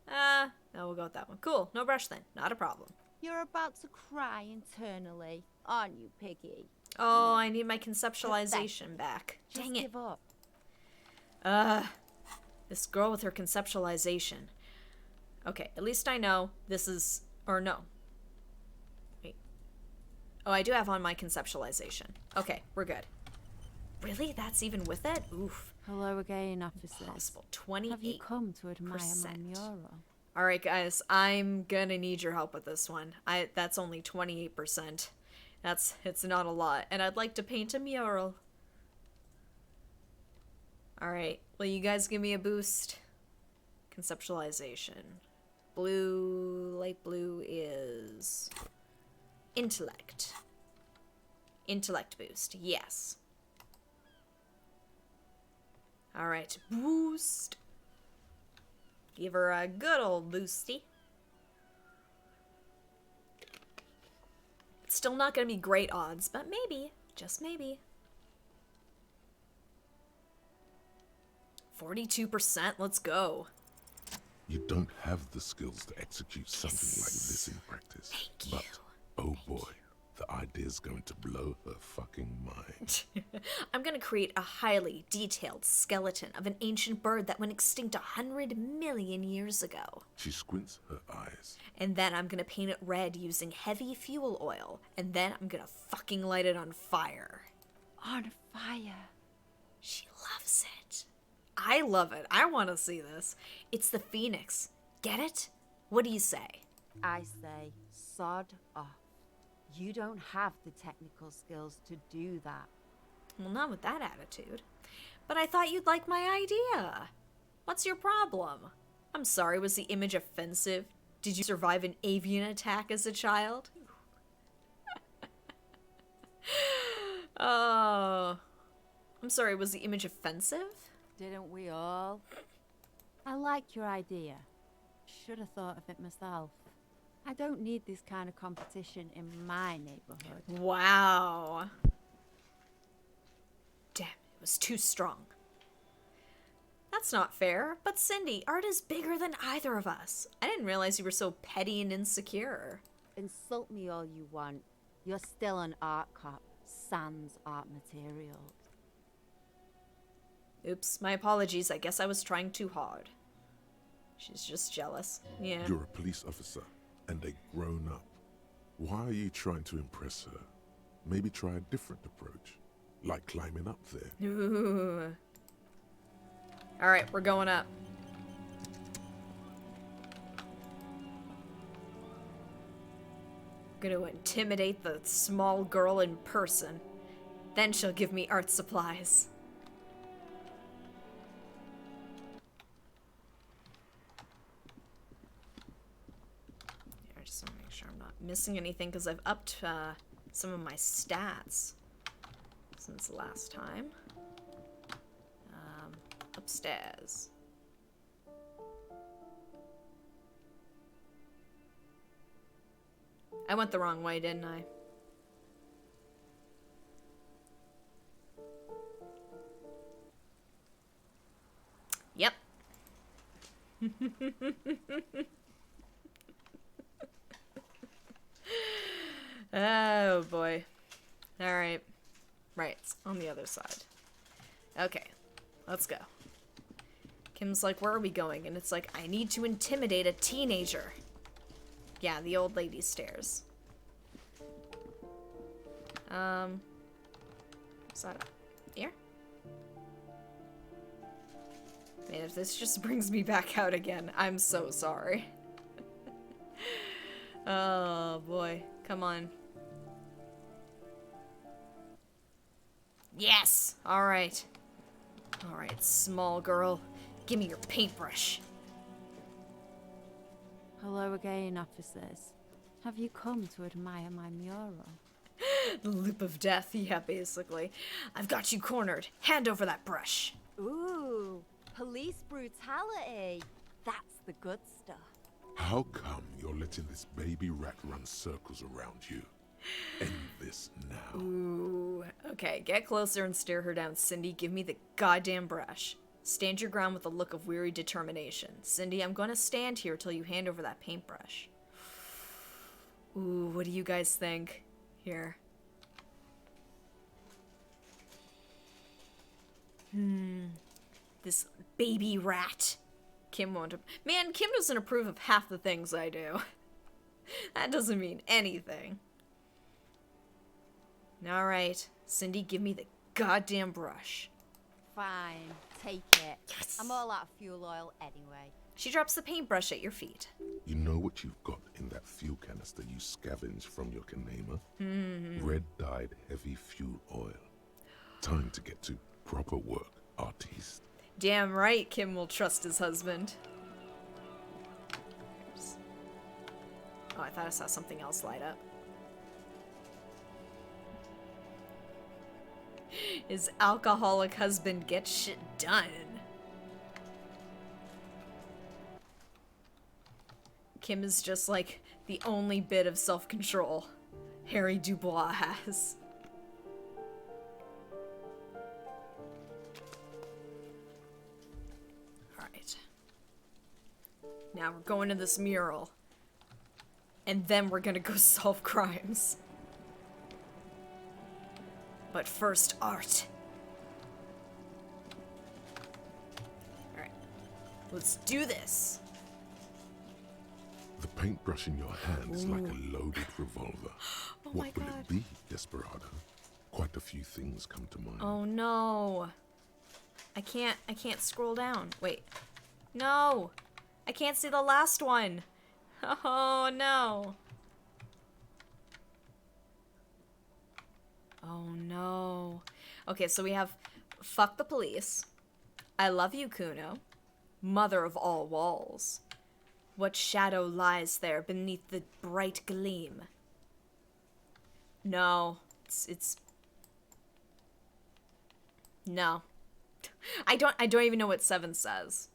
No, we'll go with that one. Cool, no brush then. Not a problem. You're about to cry internally, aren't you, Piggy? Oh, I need my conceptualization back. Just Dang it. give up. This girl with her conceptualization. Okay, at least I know this is... Or no. Wait. Oh, I do have on my conceptualization. Okay, we're good. Really? That's even with it? Oof. Hello again, officer. Possible. 28%. Have you come to admire my mural? Alright, guys. I'm gonna need your help with this one. That's only 28%. It's not a lot. And I'd like to paint a mural. Alright. Will you guys give me a boost? Conceptualization. Blue, light blue is intellect. Intellect boost, yes. Alright, boost. Give her a good old boosty. It's still not gonna be great odds, but maybe, just maybe. 42%, let's go. You don't have the skills to execute something like this in practice. Thank but, you. oh boy, the idea's going to blow her fucking mind. I'm gonna create a highly detailed skeleton of an ancient bird that went extinct 100 million years ago. She squints her eyes. And then I'm gonna paint it red using heavy fuel oil. And then I'm gonna fucking light it on fire. On fire. She loves it. I love it. I want to see this. It's the Phoenix. Get it? What do you say? I say, sod off. You don't have the technical skills to do that. Well, not with that attitude. But I thought you'd like my idea. What's your problem? I'm sorry, was the image offensive? Did you survive an avian attack as a child? Oh. I'm sorry, was the image offensive? Didn't we all? I like your idea. Should have thought of it myself. I don't need this kind of competition in my neighborhood. Wow. Damn, it was too strong. That's not fair, but Cindy, art is bigger than either of us. I didn't realize you were so petty and insecure. Insult me all you want. You're still an art cop, sans art materials. Oops, my apologies. I guess I was trying too hard. She's just jealous. Yeah. You're a police officer and a grown-up. Why are you trying to impress her? Maybe try a different approach, like climbing up there. Ooh. All right, we're going up. Gonna intimidate the small girl in person. Then she'll give me art supplies. Here, I just want to make sure I'm not missing anything because I've upped some of my stats since the last time. Upstairs. I went the wrong way, didn't I? Yep. Oh boy. Alright. Right, it's on the other side. Okay, let's go. Kim's like, where are we going? And it's like, I need to intimidate a teenager. Yeah, the old lady stairs. Is that up here? Man, if this just brings me back out again, I'm so sorry. Oh boy, come on. Yes! Alright. Alright, small girl. Give me your paintbrush. Hello again, officers. Have you come to admire my mural? The loop of death, yeah, basically. I've got you cornered. Hand over that brush. Ooh, police brutality. That's the good stuff. How come you're letting this baby rat run circles around you? End this now. Ooh. Okay, get closer and stare her down. Cindy, give me the goddamn brush. Stand your ground with a look of weary determination. Cindy, I'm gonna stand here till you hand over that paintbrush. Ooh, what do you guys think? Here. This baby rat. Kim won't. Man, Kim doesn't approve of half the things I do. That doesn't mean anything. Alright, Cindy, give me the goddamn brush. Fine, take it. Yes. I'm all out of fuel oil anyway. She drops the paintbrush at your feet. You know what you've got in that fuel canister you scavenged from your Kanema? Red-dyed heavy fuel oil. Time to get to proper work, artiste. Damn right Kim will trust his husband. Oh, I thought I saw something else light up. His alcoholic husband gets shit done. Kim is just like the only bit of self-control Harry Dubois has. Alright. Now we're going to this mural. And then we're gonna go solve crimes. But first, art. Alright. Let's do this. The paintbrush in your hand is like a loaded revolver. Oh my What will God. it be, Desperado? Quite a few things come to mind. Oh no. I can't scroll down. Wait. No. I can't see the last one. Oh no. Oh no. Okay, so we have fuck the police. I love you, Kuno. Mother of all walls. What shadow lies there beneath the bright gleam? No. It's no. I don't even know what 7 says.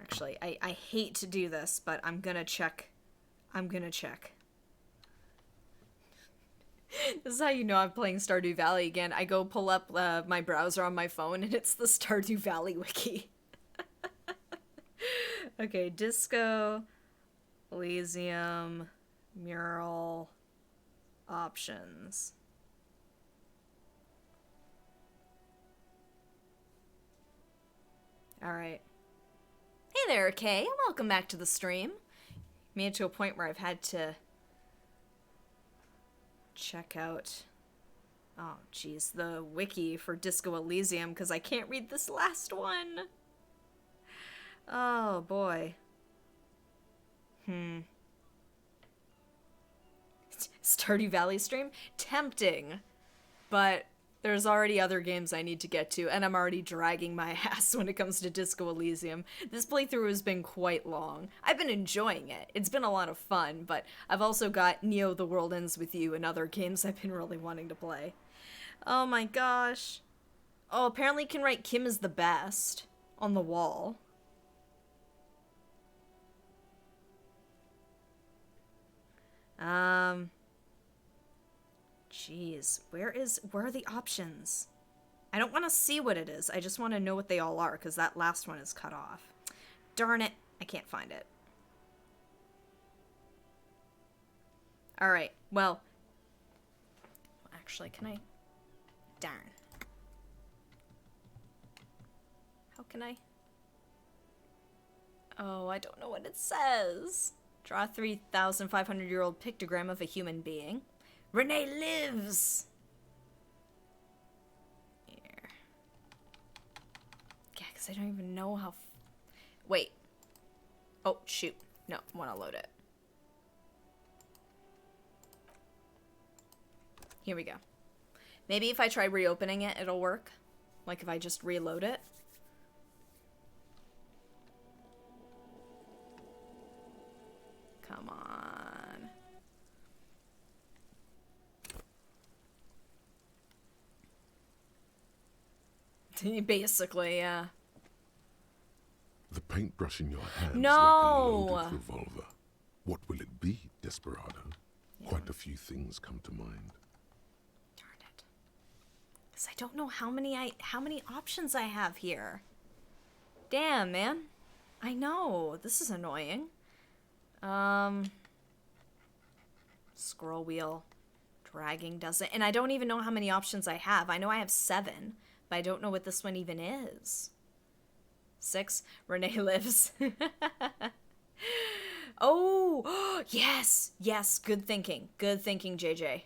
Actually, I hate to do this, but I'm gonna check. This is how you know I'm playing Stardew Valley again. I go pull up my browser on my phone, and it's the Stardew Valley wiki. Okay, Disco, Elysium, Mural, options. Alright. Hey there, Kay. Welcome back to the stream. Made it to a point where I've had to check out, oh geez, the wiki for Disco Elysium because I can't read this last one. Oh boy. Stardew Valley stream? Tempting. But there's already other games I need to get to, and I'm already dragging my ass when it comes to Disco Elysium. This playthrough has been quite long. I've been enjoying it. It's been a lot of fun, but I've also got Neo The World Ends With You and other games I've been really wanting to play. Oh my gosh. Oh, apparently you can write Kim is the best on the wall. Jeez, where are the options? I don't want to see what it is. I just want to know what they all are, because that last one is cut off. Darn it, I can't find it. Alright, well. Actually, can I? Darn. How can I? Oh, I don't know what it says. Draw a 3,500-year-old pictogram of a human being. Renee lives! Here. Yeah, because I don't even know how... Wait. Oh, shoot. No, I want to load it. Here we go. Maybe if I try reopening it, it'll work. Like if I just reload it. Come on. Basically, yeah. The paintbrush in your hand No! like a loaded revolver. What will it be, Desperado? Yeah. Quite a few things come to mind. Darn it. Because I don't know how many options I have here. Damn, man. I know. This is annoying. Scroll wheel. Dragging does it. And I don't even know how many options I have. I know I have 7, but I don't know what this one even is. 6. Renee lives. Oh, yes. Yes. Good thinking. Good thinking, JJ.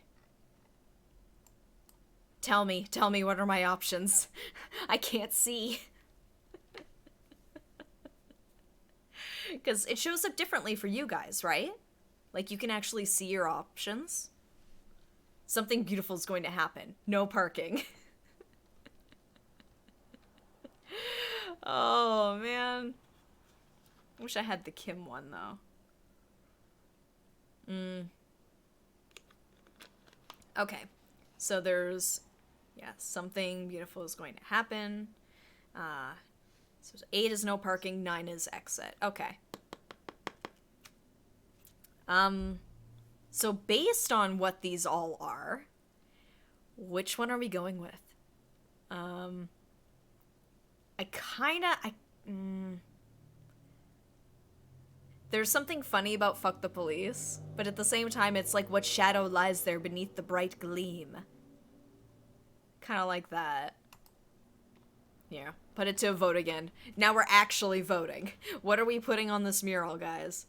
Tell me, what are my options? I can't see. Because it shows up differently for you guys, right? Like, you can actually see your options. Something beautiful is going to happen. No parking. Oh, man. Wish I had the Kim one, though. Okay. So there's... Yeah, something beautiful is going to happen. So 8 is no parking, 9 is exit. Okay. So based on what these all are, which one are we going with? There's something funny about fuck the police, but at the same time, it's like what shadow lies there beneath the bright gleam. Kind of like that. Yeah, put it to a vote again. Now we're actually voting. What are we putting on this mural, guys?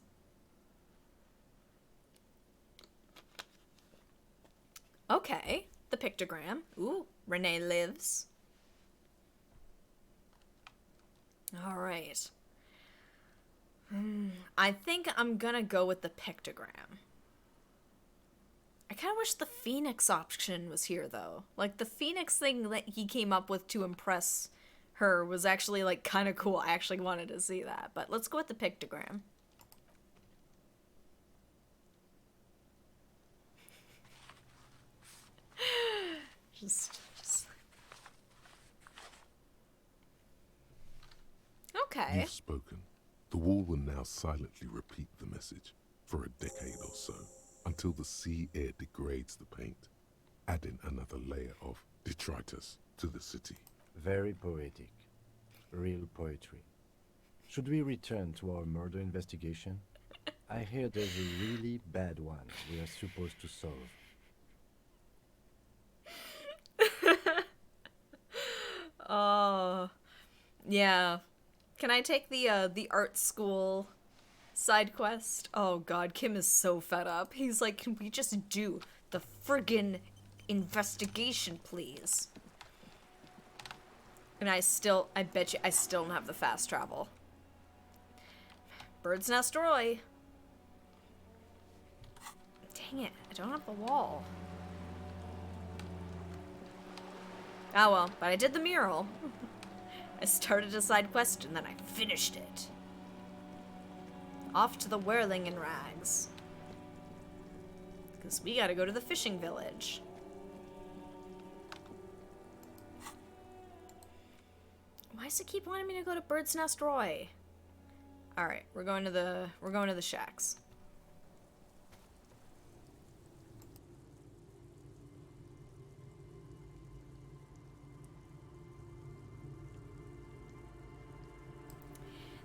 Okay, the pictogram. Ooh, Renee lives. All right. I think I'm gonna go with the pictogram. I kind of wish the Phoenix option was here, though. Like, the Phoenix thing that he came up with to impress her was actually, like, kind of cool. I actually wanted to see that. But let's go with the pictogram. Just... Okay. You've spoken. The wall will now silently repeat the message for a decade or so, until the sea air degrades the paint, adding another layer of detritus to the city. Very poetic. Real poetry. Should we return to our murder investigation? I hear there's a really bad one we are supposed to solve. Oh, yeah. Can I take the art school side quest? Oh god, Kim is so fed up. He's like, can we just do the friggin' investigation, please? And I bet you I still don't have the fast travel. Bird's Nest Roy. Dang it, I don't have the wall. Oh well, but I did the mural. I started a side quest and then I finished it. Off to the whirling in rags. Because we gotta go to the fishing village. Why does it keep wanting me to go to Bird's Nest Roy? Alright, we're going to the shacks.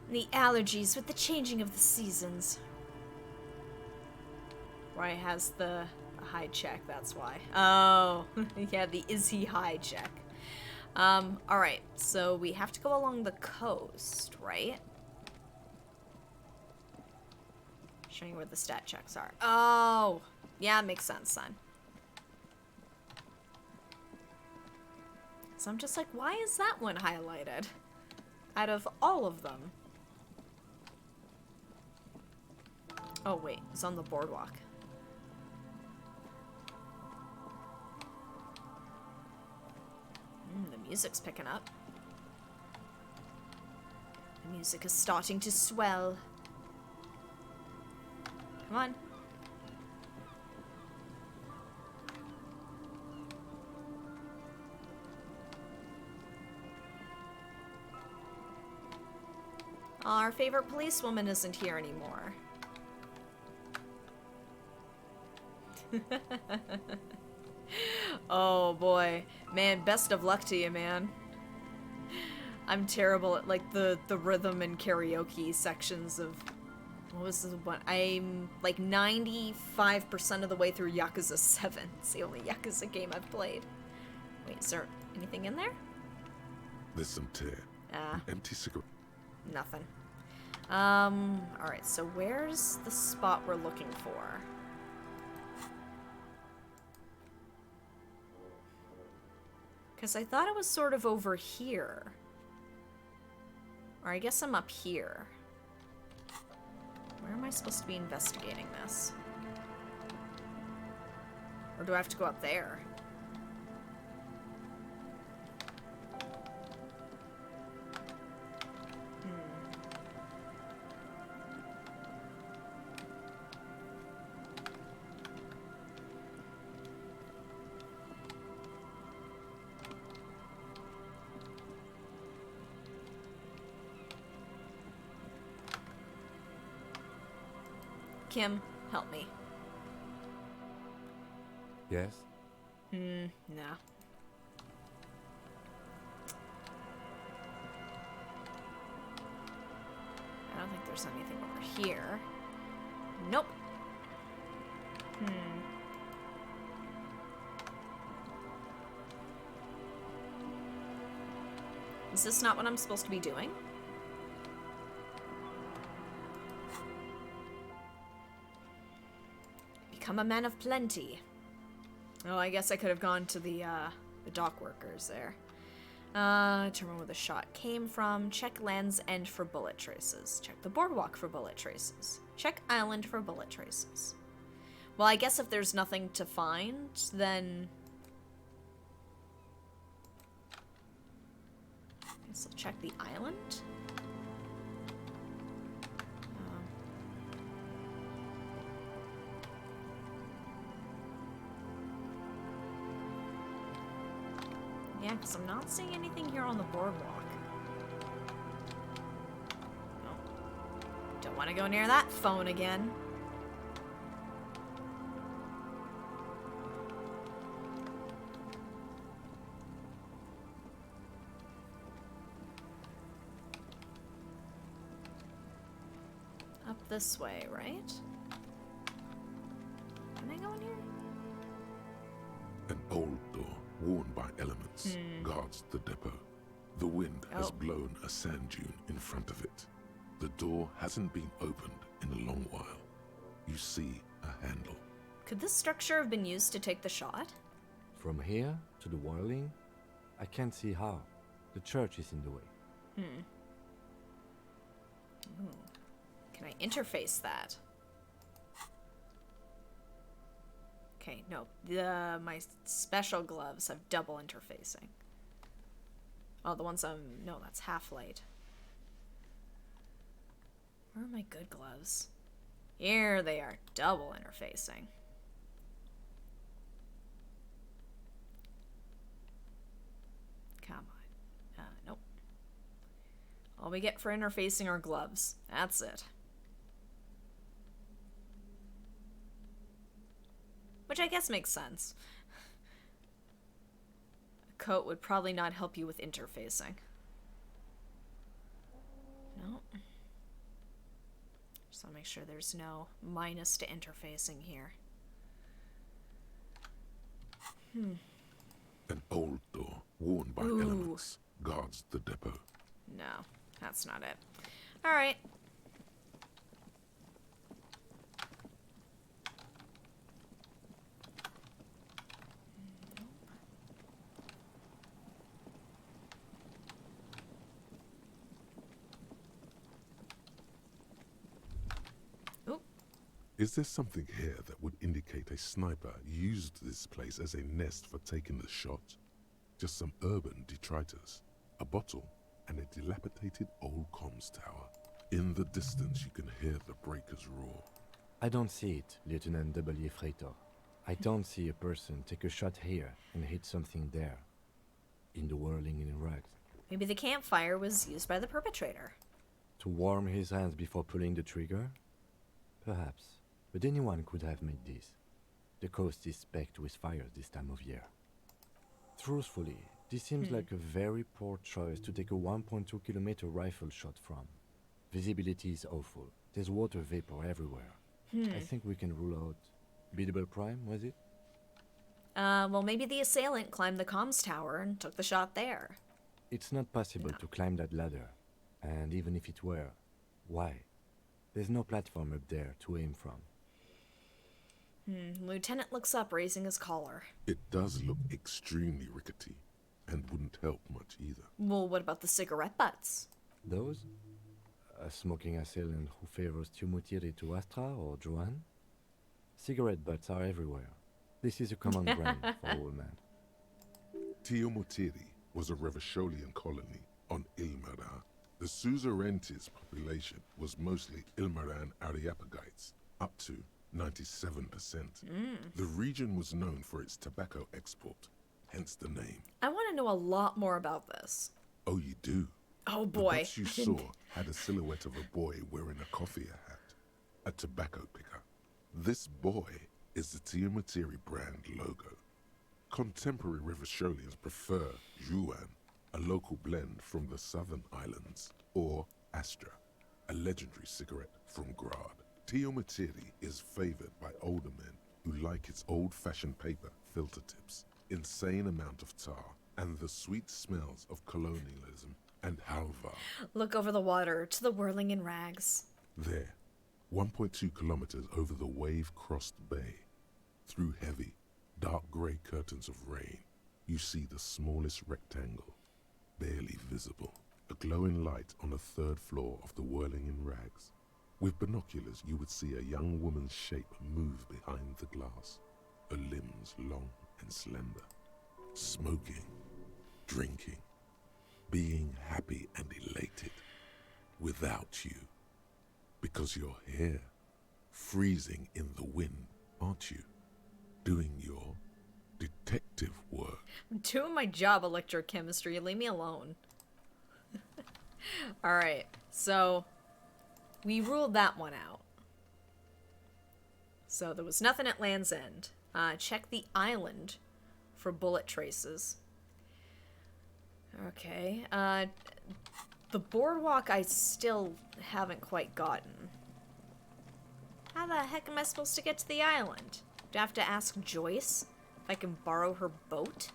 The allergies with the changing of the seasons. Roy has the high check, that's why. Oh, yeah, the is he high check. Alright, so we have to go along the coast, right? Showing you where the stat checks are. Oh, yeah, makes sense then. So I'm just like, why is that one highlighted? Out of all of them. Oh wait, it's on the boardwalk. The music's picking up. The music is starting to swell. Come on. Our favorite policewoman isn't here anymore. Oh boy. Man, best of luck to you, man. I'm terrible at like the rhythm and karaoke sections of what was the one? I'm like 95% of the way through Yakuza 7. It's the only Yakuza game I've played. Wait, is there anything in there? There's some tear. An empty cigarette. Nothing. Alright, so where's the spot we're looking for? Because I thought it was sort of over here. Or I guess I'm up here. Where am I supposed to be investigating this? Or do I have to go up there? Kim, help me. Yes? No. I don't think there's anything over here. Nope. Is this not what I'm supposed to be doing? Become a man of plenty. Oh, I guess I could have gone to the dock workers there. Determine where the shot came from. Check Land's End for bullet traces. Check the boardwalk for bullet traces. Check Island for bullet traces. Well, I guess if there's nothing to find, then... I guess I'll check the island. Yeah, because I'm not seeing anything here on the boardwalk. No. want to go near that phone again. Up this way, right? Can I go in here? An old door, worn by elements, guards the depot. The wind has blown a sand dune in front of it. The door hasn't been opened in a long while. You see a handle. Could this structure have been used to take the shot? From here to the whirling, I can't see how. The church is in the way. Can I interface that? Okay, no. My special gloves have double interfacing. Oh, the ones no, that's half light. Where are my good gloves? Here they are, double interfacing. Come on. Nope. All we get for interfacing are gloves. That's it. Which I guess makes sense. A coat would probably not help you with interfacing. No. Just want to make sure there's no minus to interfacing here. An old door, worn by elements, guards the depot. No, that's not it. Alright. Is there something here that would indicate a sniper used this place as a nest for taking the shot? Just some urban detritus, a bottle, and a dilapidated old comms tower. In the distance you can hear the breakers roar. I don't see it, Lieutenant W. Freighter. I don't see a person take a shot here and hit something there. In the whirling in rags. Maybe the campfire was used by the perpetrator. To warm his hands before pulling the trigger? Perhaps. But anyone could have made this. The coast is specked with fires this time of year. Truthfully, this seems like a very poor choice to take a 1.2 kilometer rifle shot from. Visibility is awful. There's water vapor everywhere. I think we can rule out biddable prime, was it? Well, maybe the assailant climbed the comms tower and took the shot there. It's not possible to climb that ladder. And even if it were, why? There's no platform up there to aim from. Lieutenant looks up, raising his collar. It does look extremely rickety, and wouldn't help much either. Well, what about the cigarette butts? Those? A smoking assailant who favors Tumutiri to Astra or Joanne? Cigarette butts are everywhere. This is a common brand for all men. Tiomotiri was a Revacholian colony on Ilmaran. The suzerainty's population was mostly Ilmaran Areopagites, up to 97%. The region was known for its tobacco export, hence the name. I want to know a lot more about this. Oh, you do? Oh The boy. butts you saw had a silhouette of a boy wearing a coffee hat, a tobacco picker. This boy is the Tiamatiri brand logo. Contemporary Revacholians prefer Yuan, a local blend from the southern islands, or Astra, a legendary cigarette from Grad. Tiamatiri is favored by older men who like its old-fashioned paper filter tips, insane amount of tar, and the sweet smells of colonialism and halva. Look over the water to the whirling in rags. There, 1.2 kilometers over the wave-crossed bay, through heavy, dark grey curtains of rain, you see the smallest rectangle, barely visible, a glowing light on the third floor of the whirling in rags. With binoculars, you would see a young woman's shape move behind the glass, her limbs long and slender, smoking, drinking, being happy and elated, without you. Because you're here, freezing in the wind, aren't you? Doing your detective work. I'm doing my job, electrochemistry. Leave me alone. Alright, so we ruled that one out. So there was nothing at Land's End. Check the island for bullet traces. Okay. The boardwalk I still haven't quite gotten. How the heck am I supposed to get to the island? Do I have to ask Joyce if I can borrow her boat?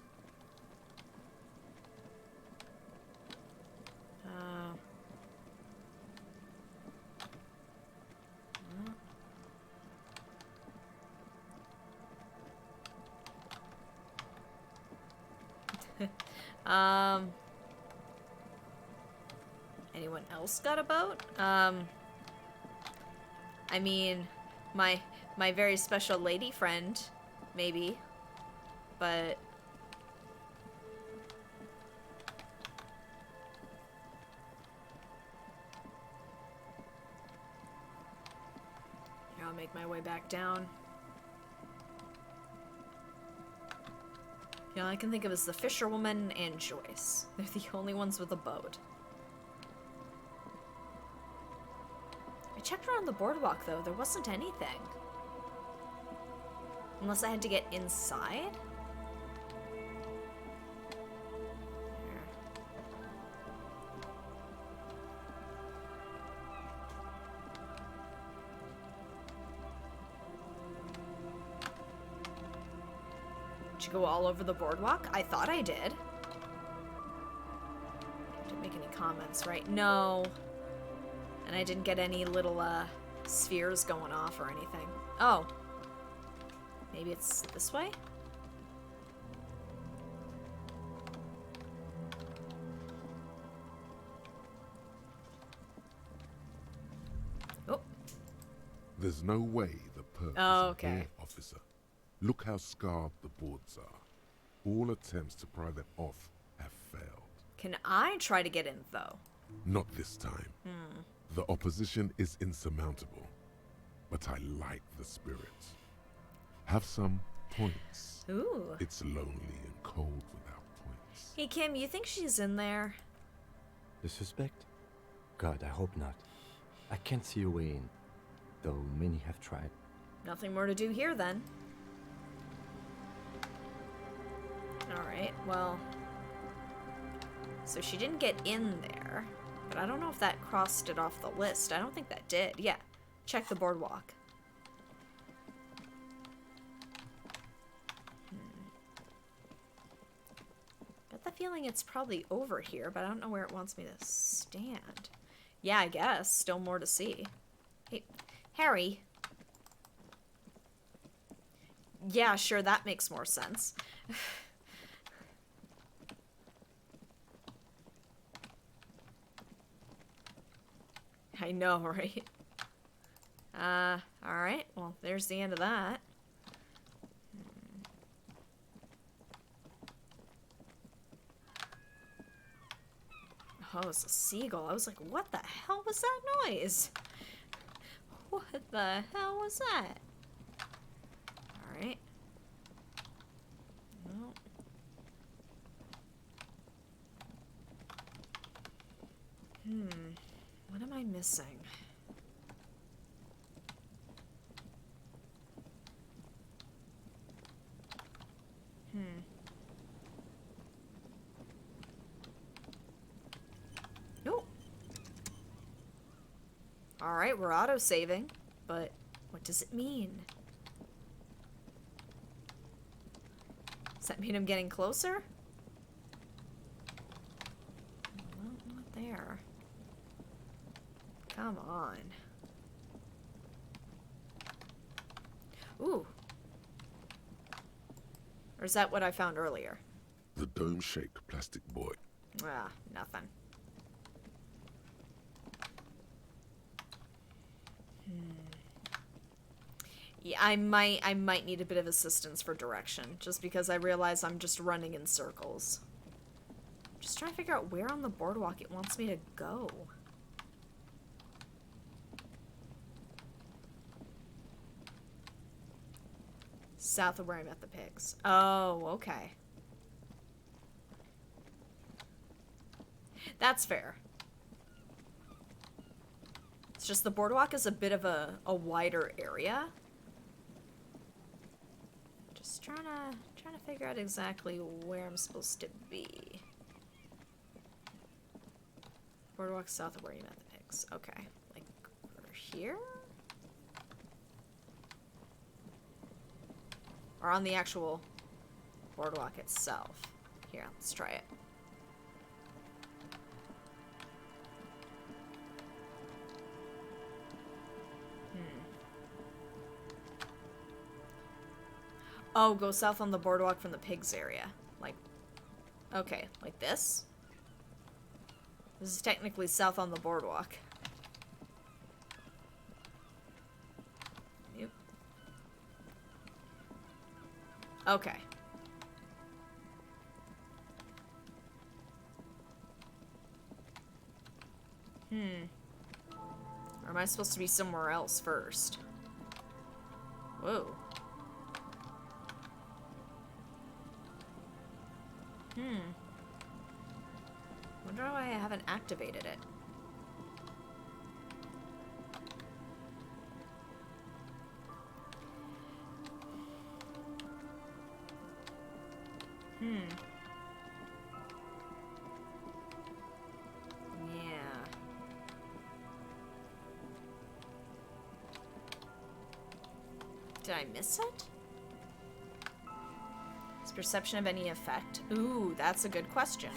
Anyone else got a boat? I mean, my very special lady friend, maybe, but here, I'll make my way back down. You know, I can think of as the fisherwoman and Joyce. They're the only ones with a boat. I checked around the boardwalk, though. There wasn't anything. Unless I had to get inside? Here. Did you go all over the boardwalk? I thought I did. Didn't make any comments, right? No. And I didn't get any little, spheres going off or anything. Oh. Maybe it's this way? Oh. There's no way the perk Oh, is okay. here, officer. Look how scarred the boards are. All attempts to pry them off have failed. Can I try to get in, though? Not this time. The opposition is insurmountable, but I like the spirit. Have some points. Ooh. It's lonely and cold without points. Hey, Kim, you think she's in there? The suspect? God, I hope not. I can't see a way in, though many have tried. Nothing more to do here, then. Alright, well... So she didn't get in there, but I don't know if that crossed it off the list. I don't think that did. Yeah, check the boardwalk. Got the feeling it's probably over here, but I don't know where it wants me to stand. Yeah, I guess. Still more to see. Hey, Harry. Yeah, sure, that makes more sense. I know, right? Alright. Well, there's the end of that. Oh, it's a seagull. I was like, what the hell was that noise? What the hell was that? Alright. Well. What am I missing? Nope. Alright, we're auto-saving, but what does it mean? Does that mean I'm getting closer? Well, not there. Come on. Ooh. Or is that what I found earlier? The dome-shaped plastic boy. Ah, nothing. Yeah, I might need a bit of assistance for direction, just because I realize I'm just running in circles. Just trying to figure out where on the boardwalk it wants me to go. South of where I met the pigs. Oh, okay. That's fair. It's just the boardwalk is a bit of a wider area. Just trying to figure out exactly where I'm supposed to be. Boardwalk south of where you met the pigs. Okay. Like, over here? Or on the actual boardwalk itself. Here, let's try it. Oh, go south on the boardwalk from the pigs area. Like, okay, like this? This is technically south on the boardwalk. Yep. Okay. Or am I supposed to be somewhere else first? Whoa. Wonder why I haven't activated it. Yeah. Did I miss it? Is perception of any effect? Ooh, that's a good question.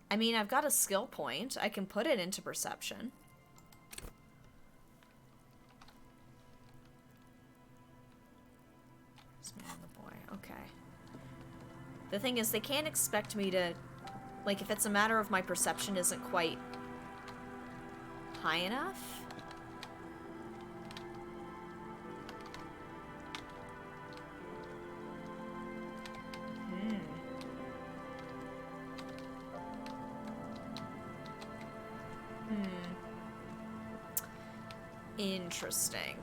I mean, I've got a skill point. I can put it into perception. This man and the boy. Okay. The thing is, they can't expect me to... Like, if it's a matter of my perception isn't quite high enough... Interesting.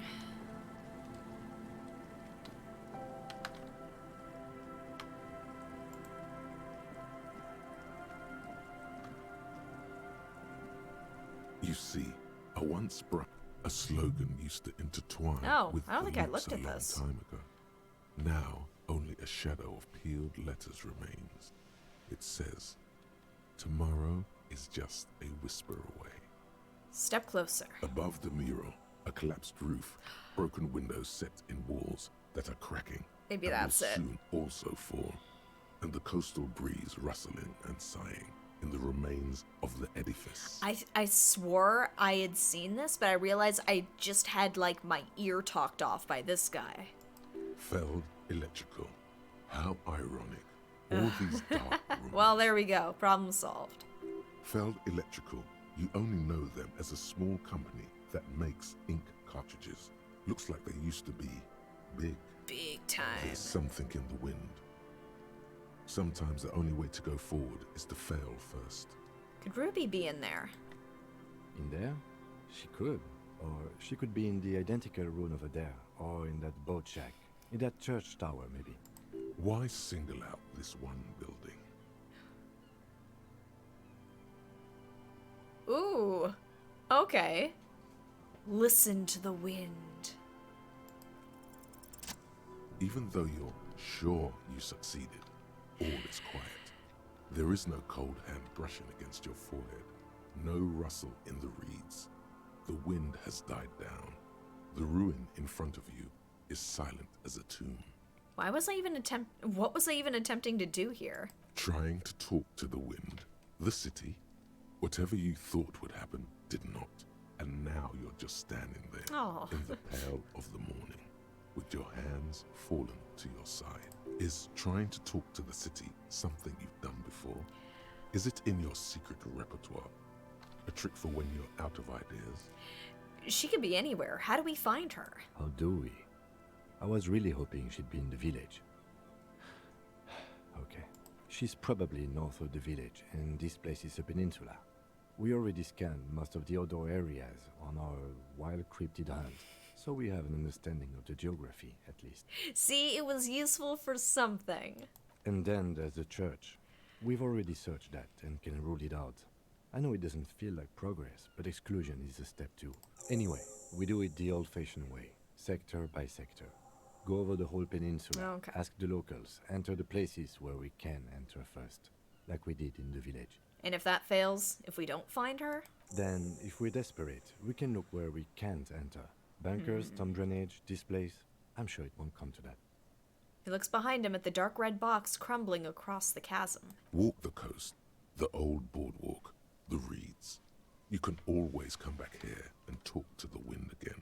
You see, I once brought a slogan used to intertwine Oh, with I don't the think I loops looked a at long this. time ago. Now, only a shadow of peeled letters remains. It says, "Tomorrow is just a whisper away." Step closer. Above the mural, a collapsed roof, broken windows set in walls that are cracking. Maybe and that's will it. soon also fall, and the coastal breeze rustling and sighing in the remains of the edifice. I swore I had seen this, but I realized I just had, like, my ear talked off by this guy. Felled electrical. How ironic. All these dark rooms. Well, there we go. Problem solved. Felled Electrical. You only know them as a small company that makes ink cartridges. Looks like they used to be big. Big time. There's something in the wind. Sometimes the only way to go forward is to fail first. Could Ruby be in there? In there? She could. Or she could be in the identical room over there. Or in that boat shack. In that church tower, maybe. Why single out this one building? Ooh. Okay. Listen to the wind. Even though you're sure you succeeded, all is quiet. There is no cold hand brushing against your forehead, no rustle in the reeds. The wind has died down. The ruin in front of you is silent as a tomb. Why was I even what was I even attempting to do here? Trying to talk to the wind, the city. Whatever you thought would happen did not. And now you're just standing there Oh. in the pale of the morning, with your hands fallen to your side. Is trying to talk to the city something you've done before? Is it in your secret repertoire? A trick for when you're out of ideas? She could be anywhere. How do we find her? How do we? I was really hoping she'd be in the village. Okay. She's probably north of the village, and this place is a peninsula. We already scanned most of the outdoor areas on our wild cryptid hunt, so we have an understanding of the geography, at least. See, it was useful for something. And then there's the church. We've already searched that and can rule it out. I know it doesn't feel like progress, but exclusion is a step too. Anyway, we do it the old-fashioned way, sector by sector. Go over the whole peninsula, Okay. ask the locals, enter the places where we can enter first, like we did in the village. And if that fails, if we don't find her? Then, if we're desperate, we can look where we can't enter. Bunkers, storm drainage, this place. I'm sure it won't come to that. He looks behind him at the dark red box crumbling across the chasm. Walk the coast, the old boardwalk, the reeds. You can always come back here and talk to the wind again.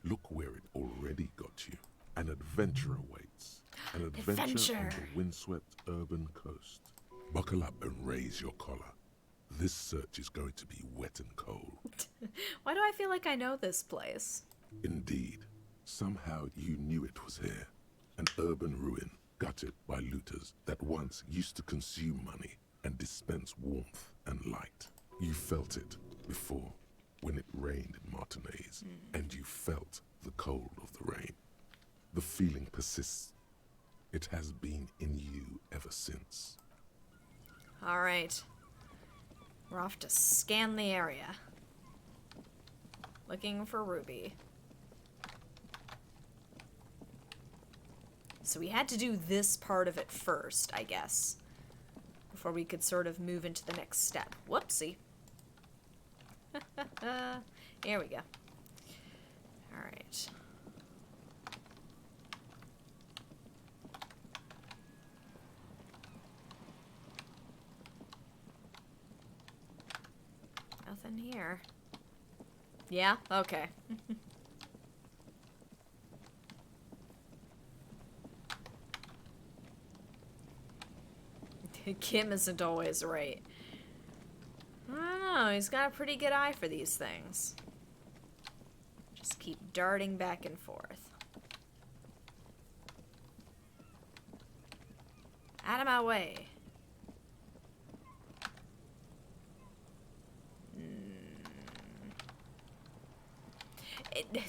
Look where it already got you. An adventure awaits. An adventure on the windswept urban coast. Buckle up and raise your collar. This search is going to be wet and cold. Why do I feel like I know this place? Indeed. Somehow you knew it was here. An urban ruin, gutted by looters that once used to consume money and dispense warmth and light. You felt it before, when it rained in Martinez, and you felt the cold of the rain. The feeling persists. It has been in you ever since. All right. We're off to scan the area. Looking for Ruby. So we had to do this part of it first, I guess, before we could sort of move into the next step. Whoopsie. Here we go. All right. Nothing here. Yeah? Okay. Kim isn't always right. I don't know, he's got a pretty good eye for these things. Just keep darting back and forth. Out of my way.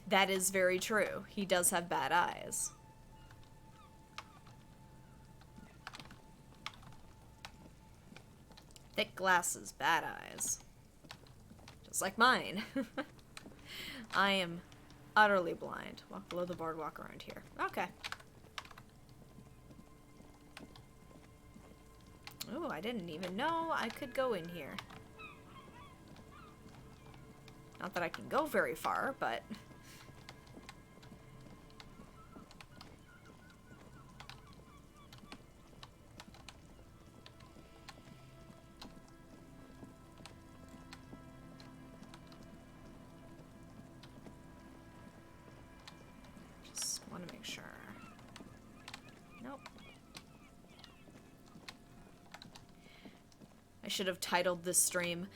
That is very true. He does have bad eyes. Thick glasses, bad eyes. Just like mine. I am utterly blind. Walk below the boardwalk around here. Okay. Oh, I didn't even know I could go in here. Not that I can go very far, but... just want to make sure. Nope. I should have titled this stream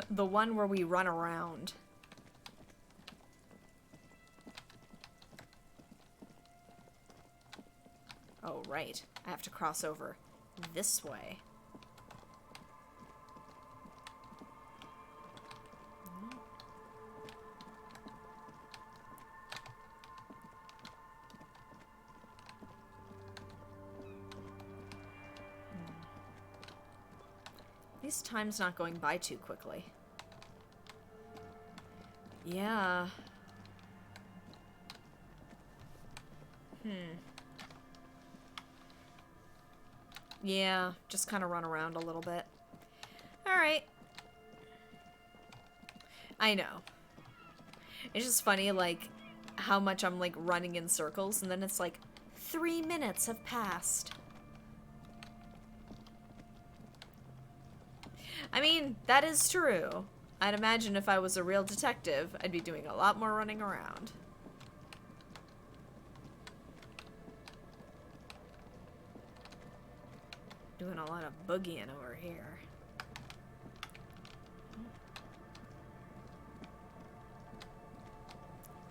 the one where we run around. Oh, right. I have to cross over this way. At least time's not going by too quickly. Yeah. Yeah, just kind of run around a little bit. Alright. I know. It's just funny, like, how much I'm, like, running in circles, and then it's like, 3 minutes have passed. I mean, that is true. I'd imagine if I was a real detective, I'd be doing a lot more running around. Doing a lot of boogieing over here.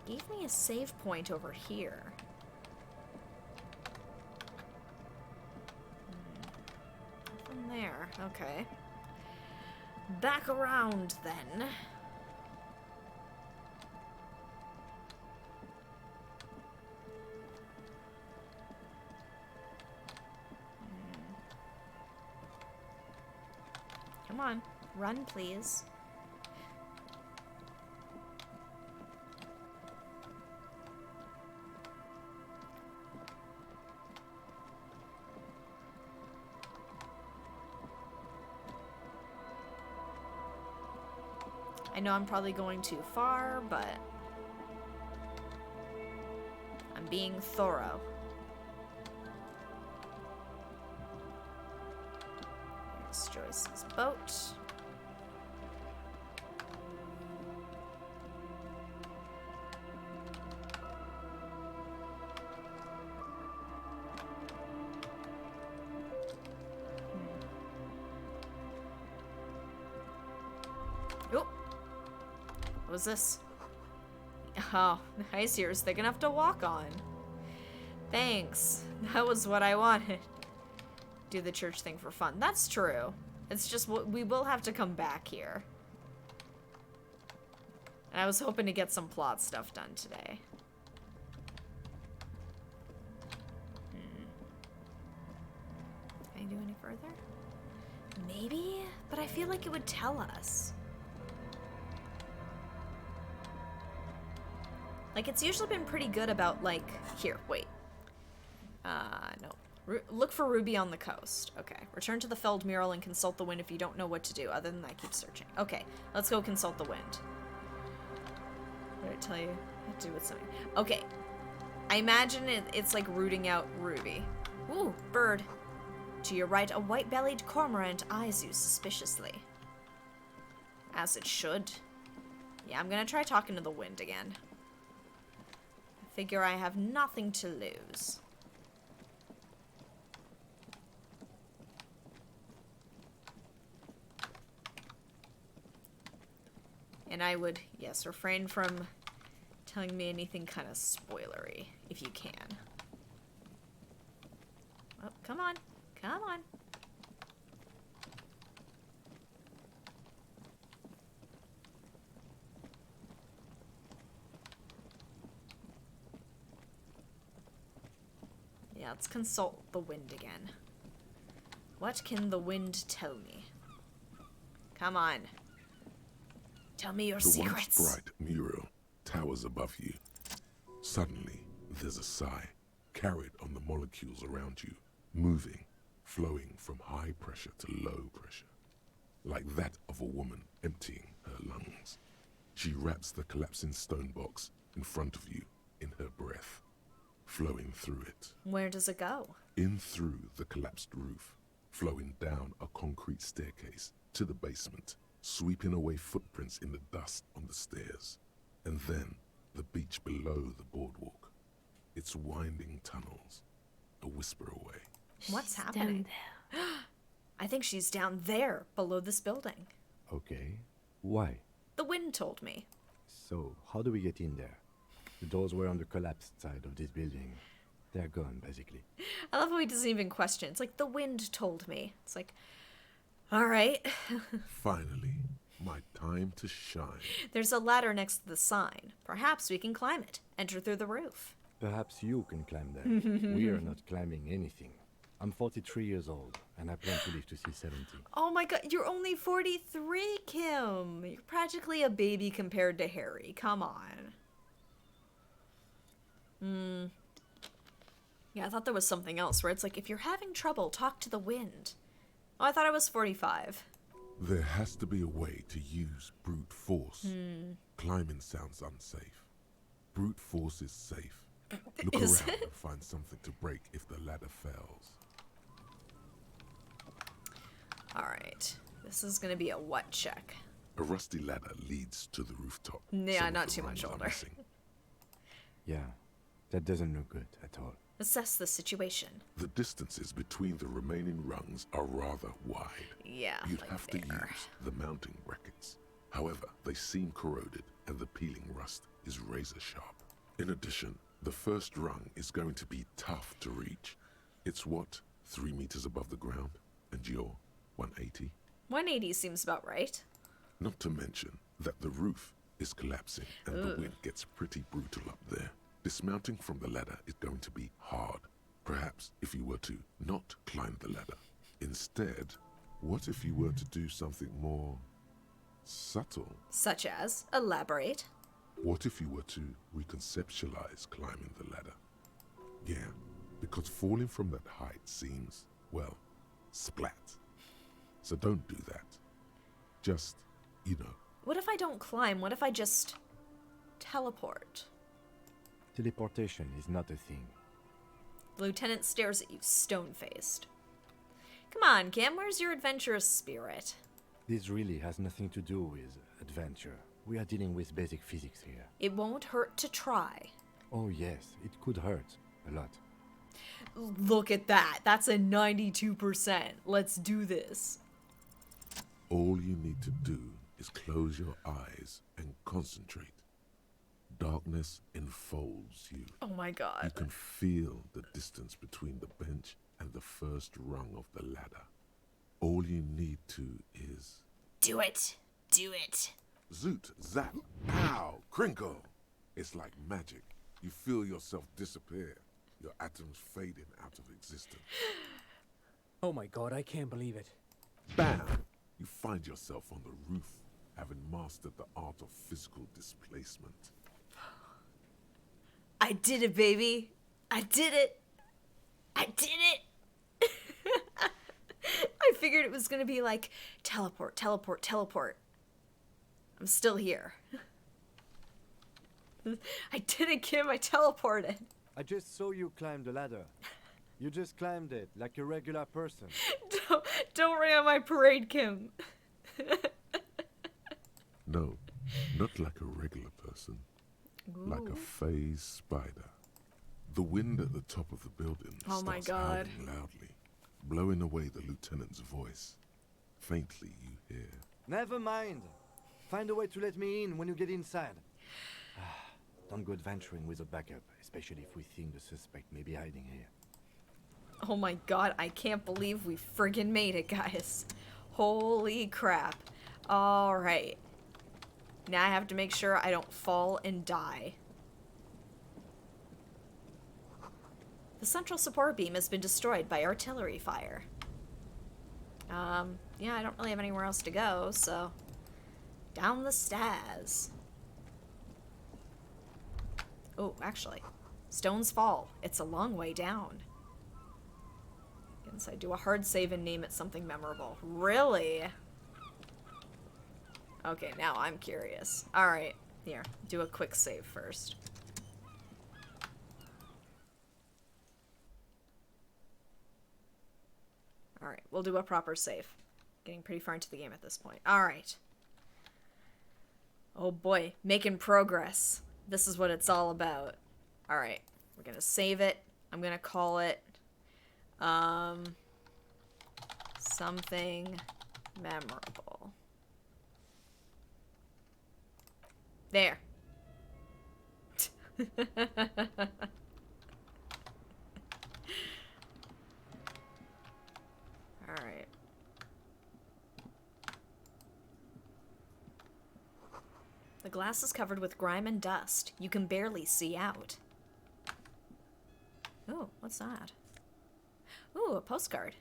Gave me a save point over here. From there, okay. Back around then. Come on. Run, please. I know I'm probably going too far, but I'm being thorough. Here's Joyce's boat. Oh, what was this? Oh, ice here is thick enough to walk on. Thanks. That was what I wanted. Do the church thing for fun. That's true. It's just we will have to come back here. And I was hoping to get some plot stuff done today. Can I do any further? Maybe, but I feel like it would tell us. Like, it's usually been pretty good about, like, here, wait. No. Look for Ruby on the coast. Okay. Return to the felled mural and consult the wind if you don't know what to do. Other than that, keep searching. Okay. Let's go consult the wind. What did I tell you? I have to do with something. Okay. I imagine it's like rooting out Ruby. Ooh, bird. To your right, a white-bellied cormorant eyes you suspiciously. As it should. Yeah, I'm gonna try talking to the wind again. I figure I have nothing to lose. And I would, yes, refrain from telling me anything kind of spoilery, if you can. Oh, come on. Come on. Yeah, let's consult the wind again. What can the wind tell me? Come on. Tell me your secrets. The once bright mural towers above you. Suddenly, there's a sigh, carried on the molecules around you, moving, flowing from high pressure to low pressure, like that of a woman emptying her lungs. She wraps the collapsing stone box in front of you in her breath, flowing through it. Where does it go? In through the collapsed roof, flowing down a concrete staircase to the basement, sweeping away footprints in the dust on the stairs, and then the beach below the boardwalk. Its winding tunnels, a whisper away. What's happening? Down I think she's down there, below this building. Okay. Why? The wind told me. So, how do we get in there? The doors were on the collapsed side of this building. They're gone, basically. I love how he doesn't even question. It's like, the wind told me. It's like, all right. Finally, my time to shine. There's a ladder next to the sign. Perhaps we can climb it. Enter through the roof. Perhaps you can climb there. We are not climbing anything. I'm 43 years old, and I plan to live to see 70. Oh my god, you're only 43, Kim. You're practically a baby compared to Harry. Come on. Yeah, I thought there was something else where it's like, if you're having trouble, talk to the wind. Oh, I thought I was 45. There has to be a way to use brute force. Climbing sounds unsafe. Brute force is safe. Look Is around it? and find something to break if the ladder fails. Alright. This is gonna be a what check? A rusty ladder leads to the rooftop. Yeah, Some of not the too much rungs are older. missing. Yeah, that doesn't look good at all. Assess the situation. The distances between the remaining rungs are rather wide. Yeah, You'd like have to there. use the mounting brackets. However, they seem corroded and the peeling rust is razor sharp. In addition, the first rung is going to be tough to reach. It's what, 3 meters above the ground? And you're 180? 180 seems about right. Not to mention that the roof is collapsing and the wind gets pretty brutal up there. Dismounting from the ladder is going to be hard. Perhaps if you were to not climb the ladder, instead What if you were to do something more subtle? Such as? Elaborate. What if you were to reconceptualize climbing the ladder? Yeah, because falling from that height seems, well, splat. So don't do that. Just, you know. What if I don't climb? What if I just teleport? Teleportation is not a thing. The lieutenant stares at you, stone-faced. Come on, Kim, where's your adventurous spirit? This really has nothing to do with adventure. We are dealing with basic physics here. It won't hurt to try. Oh yes, it could hurt. A lot. Look at that. That's a 92%. Let's do this. All you need to do is close your eyes and concentrate. Darkness enfolds you. Oh my You god. can feel the distance between the bench and the first rung of the ladder. All you need to is... Do it. Do it. Zoot, zap, pow, crinkle. It's like magic. You feel yourself disappear, your atoms fading out of existence. Oh my god, I can't believe it. Bam! You find yourself on the roof, having mastered the art of physical displacement. I did it, baby. I did it. I did it. I figured it was going to be like teleport, teleport, teleport. I'm still here. I did it, Kim. I teleported. I just saw you climb the ladder. You just climbed it like a regular person. Don't rain on my parade, Kim. No, not like a regular person. Like a phase spider. The wind at the top of the building Oh my starts God. howling loudly, blowing away the lieutenant's voice. Faintly you hear, Never mind. Find a way to let me in when you get inside. Don't go adventuring with a backup, especially if we think the suspect may be hiding here. Oh my god, I can't believe we friggin' made it, guys. Holy crap. Alright. Now I have to make sure I don't fall and die. The central support beam has been destroyed by artillery fire. Yeah, I don't really have anywhere else to go, so... Down the stairs. Oh, actually. Stones fall. It's a long way down. Inside, do a hard save and name it something memorable. Really? Okay, now I'm curious. Alright, here. Do a quick save first. Alright, we'll do a proper save. Getting pretty far into the game at this point. Alright. Oh boy, making progress. This is what it's all about. Alright, we're gonna save it. I'm gonna call it, something memorable. There. Alright. The glass is covered with grime and dust. You can barely see out. Oh, what's that? Ooh, a postcard.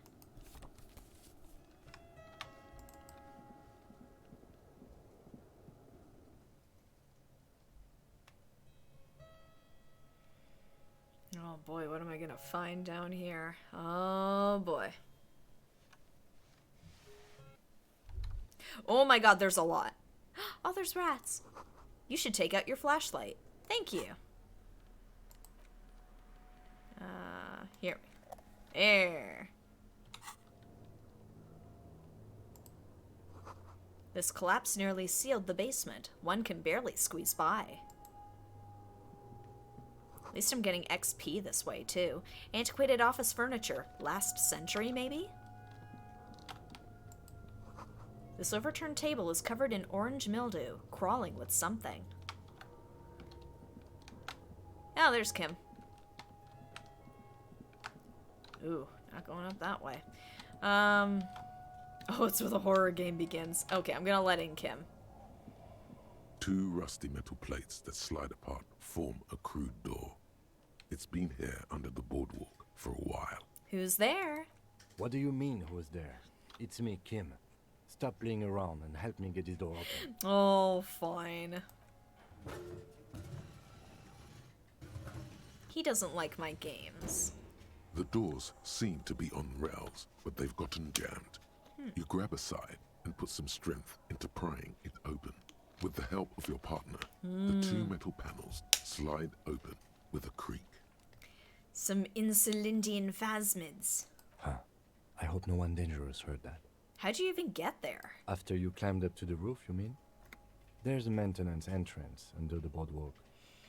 Oh boy, what am I gonna find down here? Oh boy. Oh my god, there's a lot. Oh, there's rats. You should take out your flashlight. Thank you. Here. There. This collapse nearly sealed the basement. One can barely squeeze by. At least I'm getting XP this way, too. Antiquated office furniture. Last century, maybe? This overturned table is covered in orange mildew, crawling with something. Oh, there's Kim. Ooh, not going up that way. Oh, it's where the horror game begins. Okay, I'm gonna let in Kim. Two rusty metal plates that slide apart form a crude door. It's been here under the boardwalk for a while. Who's there? What do you mean, who's there? It's me, Kim. Stop playing around and help me get this door open. Oh, fine. He doesn't like my games. The doors seem to be on rails, but they've gotten jammed. You grab a side and put some strength into prying it open. With the help of your partner, the two metal panels slide open with a creak. Some Insulindian phasmids. Huh. I hope no one dangerous heard that. How'd you even get there? After you climbed up to the roof, you mean? There's a maintenance entrance under the boardwalk.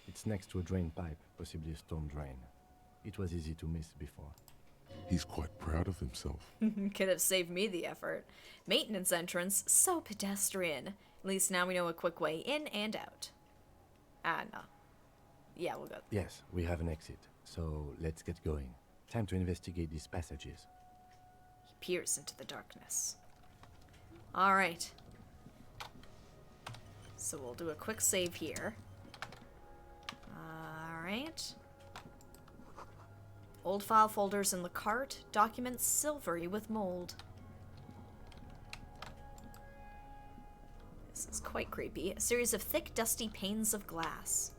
It's next to a drain pipe, possibly a storm drain. It was easy to miss before. He's quite proud of himself. Could have saved me the effort. Maintenance entrance, so pedestrian. At least now we know a quick way in and out. Ah, no. Yeah, we'll go. Yes, we have an exit, so let's get going. Time to investigate these passages. He peers into the darkness. Alright. So we'll do a quick save here. Alright. Old file folders in the cart, documents silvery with mold. This is quite creepy. A series of thick, dusty panes of glass.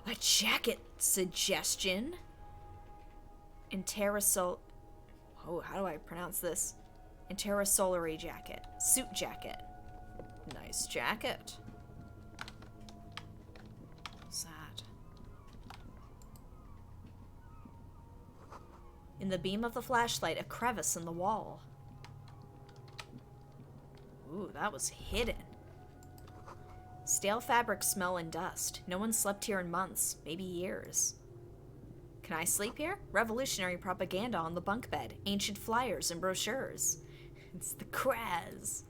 A jacket suggestion? Interasol... Oh, how do I pronounce this? Interasolary jacket. Suit jacket. Nice jacket. What's that? In the beam of the flashlight, a crevice in the wall. Ooh, that was hidden. Stale fabric smell and dust. No one slept here in months, maybe years. Can I sleep here? Revolutionary propaganda on the bunk bed. Ancient flyers and brochures. It's the Kraz.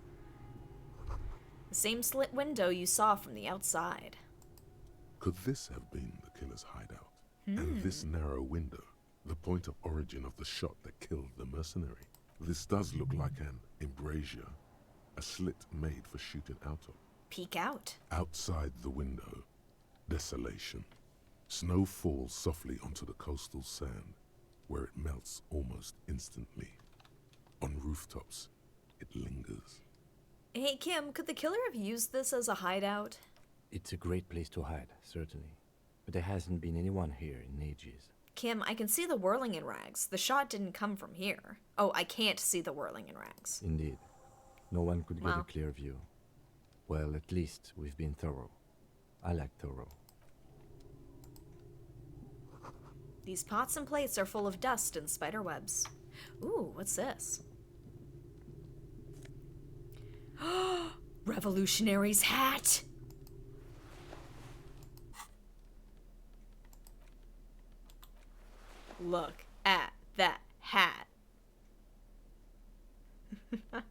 The same slit window you saw from the outside. Could this have been the killer's hideout? And this narrow window, the point of origin of the shot that killed the mercenary? This does look like an embrasure, a slit made for shooting out of. Peek out. Outside the window, desolation. Snow falls softly onto the coastal sand, where it melts almost instantly. On rooftops, it lingers. Hey, Kim, could the killer have used this as a hideout? It's a great place to hide, certainly. But there hasn't been anyone here in ages. Kim, I can see the whirling in rags. The shot didn't come from here. Oh, I can't see the whirling in rags. Indeed. No one could get Wow. a clear view. Well, at least we've been thorough. I like thorough. These pots and plates are full of dust and spider webs. Ooh, what's this? Revolutionary's hat! Look at that hat. I'm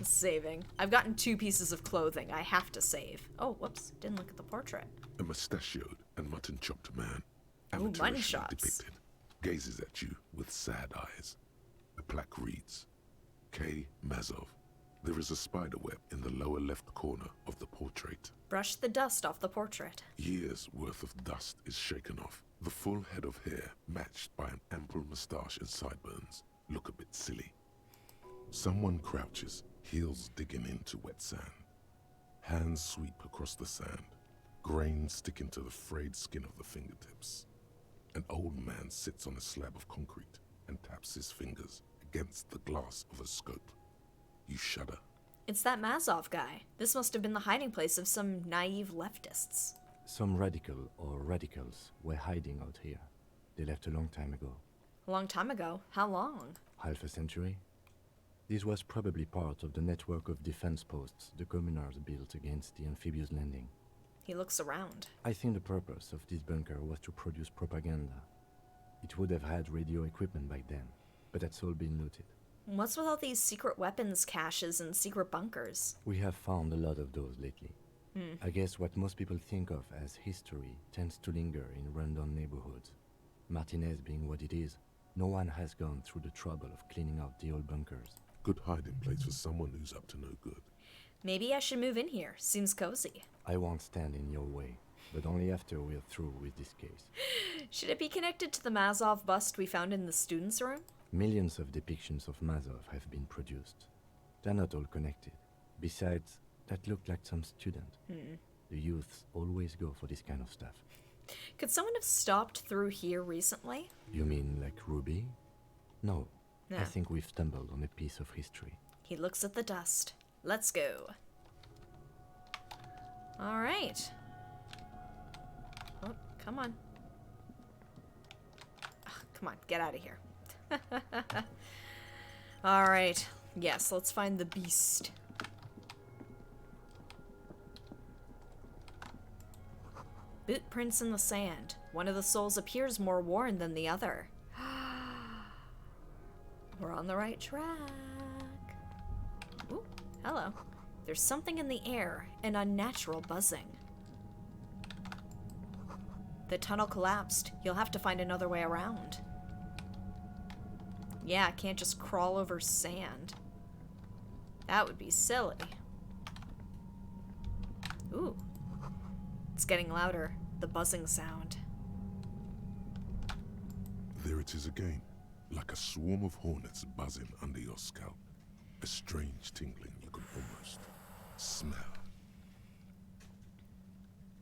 saving. I've gotten 2 pieces of clothing. I have to save. Oh, whoops. Didn't look at the portrait. A mustachioed and mutton-chopped man, mutton amateurishly chops. depicted, gazes at you with sad eyes. The plaque reads, K. Mazov. There is a spider web in the lower left corner of the portrait. Brush the dust off the portrait. Years' worth of dust is shaken off. The full head of hair, matched by an ample moustache and sideburns, look a bit silly. Someone crouches, heels digging into wet sand. Hands sweep across the sand, grains sticking to the frayed skin of the fingertips. An old man sits on a slab of concrete and taps his fingers against the glass of a scope. You shudder. It's that Mazov guy. This must have been the hiding place of some naive leftists. Some radical or radicals were hiding out here. They left a long time ago. A long time ago. How long? Half a century? This was probably part of the network of defense posts the communards built against the amphibious landing. He looks around. I think the purpose of this bunker was to produce propaganda. It would have had radio equipment back then, but that's all been looted. What's with all these secret weapons caches and secret bunkers? We have found a lot of those lately. I guess what most people think of as history tends to linger in rundown neighborhoods. Martinez being what it is, no one has gone through the trouble of cleaning out the old bunkers. Good hiding place for someone who's up to no good. Maybe I should move in here. Seems cozy. I won't stand in your way. but only after we're through with this case. Should it be connected to the Mazov bust we found in the students' room? Millions of depictions of Mazov have been produced. They're not all connected. Besides, that looked like some student. The youths always go for this kind of stuff. Could someone have stopped through here recently? You mean like Ruby? No. No. I think we've stumbled on a piece of history. He looks at the dust. Let's go. All right. Oh, come on. Ugh, come on, get out of here. All right. Yes, let's find the beast. Boot prints in the sand. One of the souls appears more worn than the other. We're on the right track. Ooh, hello. There's something in the air, an unnatural buzzing. The tunnel collapsed. You'll have to find another way around. Yeah, I can't just crawl over sand. That would be silly. Ooh. It's getting louder. The buzzing sound. There it is again, like a swarm of hornets buzzing under your scalp. A strange tingling you could almost smell.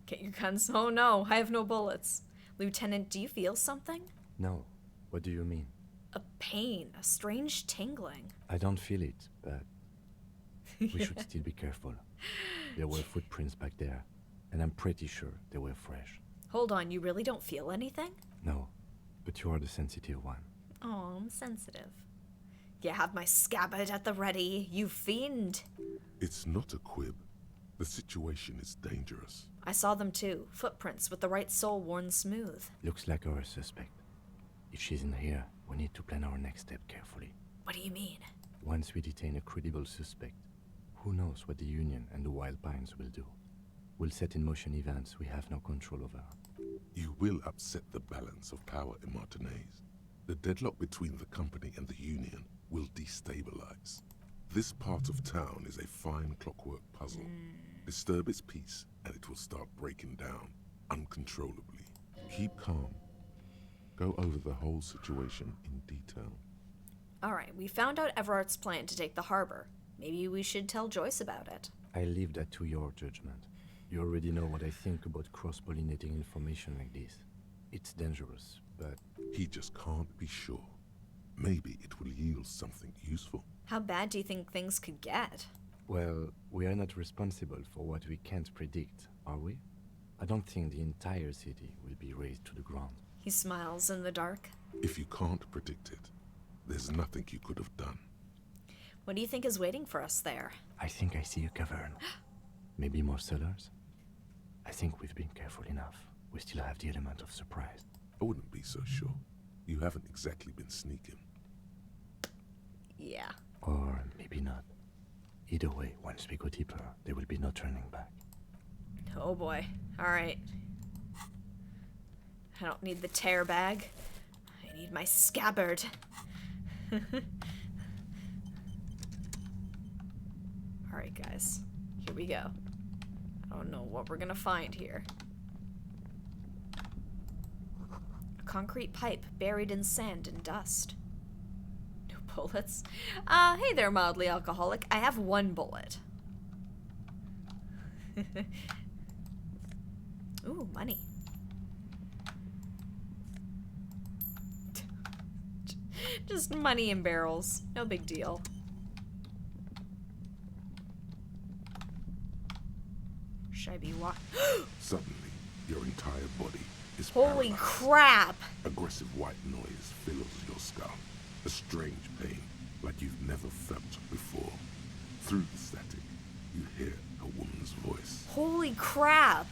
Get your guns. Oh no, I have no bullets. Lieutenant, do you feel something? No. What do you mean? A pain, a strange tingling. I don't feel it, but we should still be careful. There were footprints back there, and I'm pretty sure they were fresh. Hold on, you really don't feel anything? No, but you are the sensitive one. Oh, I'm sensitive. You have my scabbard at the ready, you fiend. It's not a quib. The situation is dangerous. I saw them too. Footprints with the right sole worn smooth. Looks like our suspect. If she's in here, we need to plan our next step carefully. What do you mean? Once we detain a credible suspect, who knows what the Union and the Wild Pines will do? We'll set in motion events we have no control over. You will upset the balance of power in Martinez. The deadlock between the company and the Union will destabilize. This part of town is a fine clockwork puzzle. Disturb its peace, and it will start breaking down uncontrollably. Keep calm. Go over the whole situation in detail. Alright, we found out Everart's plan to take the harbor. Maybe we should tell Joyce about it. I leave that to your judgment. You already know what I think about cross-pollinating information like this. It's dangerous, but He just can't be sure. Maybe it will yield something useful. How bad do you think things could get? well, we are not responsible for what we can't predict, are we? I don't think the entire city will be razed to the ground. He smiles in the dark. If you can't predict it, there's nothing you could have done. What do you think is waiting for us there? I think I see a cavern. Maybe more cellars? I think we've been careful enough. We still have the element of surprise. I wouldn't be so sure. You haven't exactly been sneaking. Yeah. Or maybe not. Either way, once we go deeper, there will be no turning back. Oh boy. Alright. I don't need the tear bag. I need my scabbard. Alright, guys. Here we go. I don't know what we're gonna find here. A concrete pipe buried in sand and dust. No bullets. Hey there, mildly alcoholic. I have one bullet. Ooh, money. Just money in barrels. No big deal. Should I be Suddenly, your entire body is Holy paralyzed. crap! Aggressive white noise fills your skull. A strange pain, like you've never felt before. Through the static, you hear a woman's voice. Holy crap!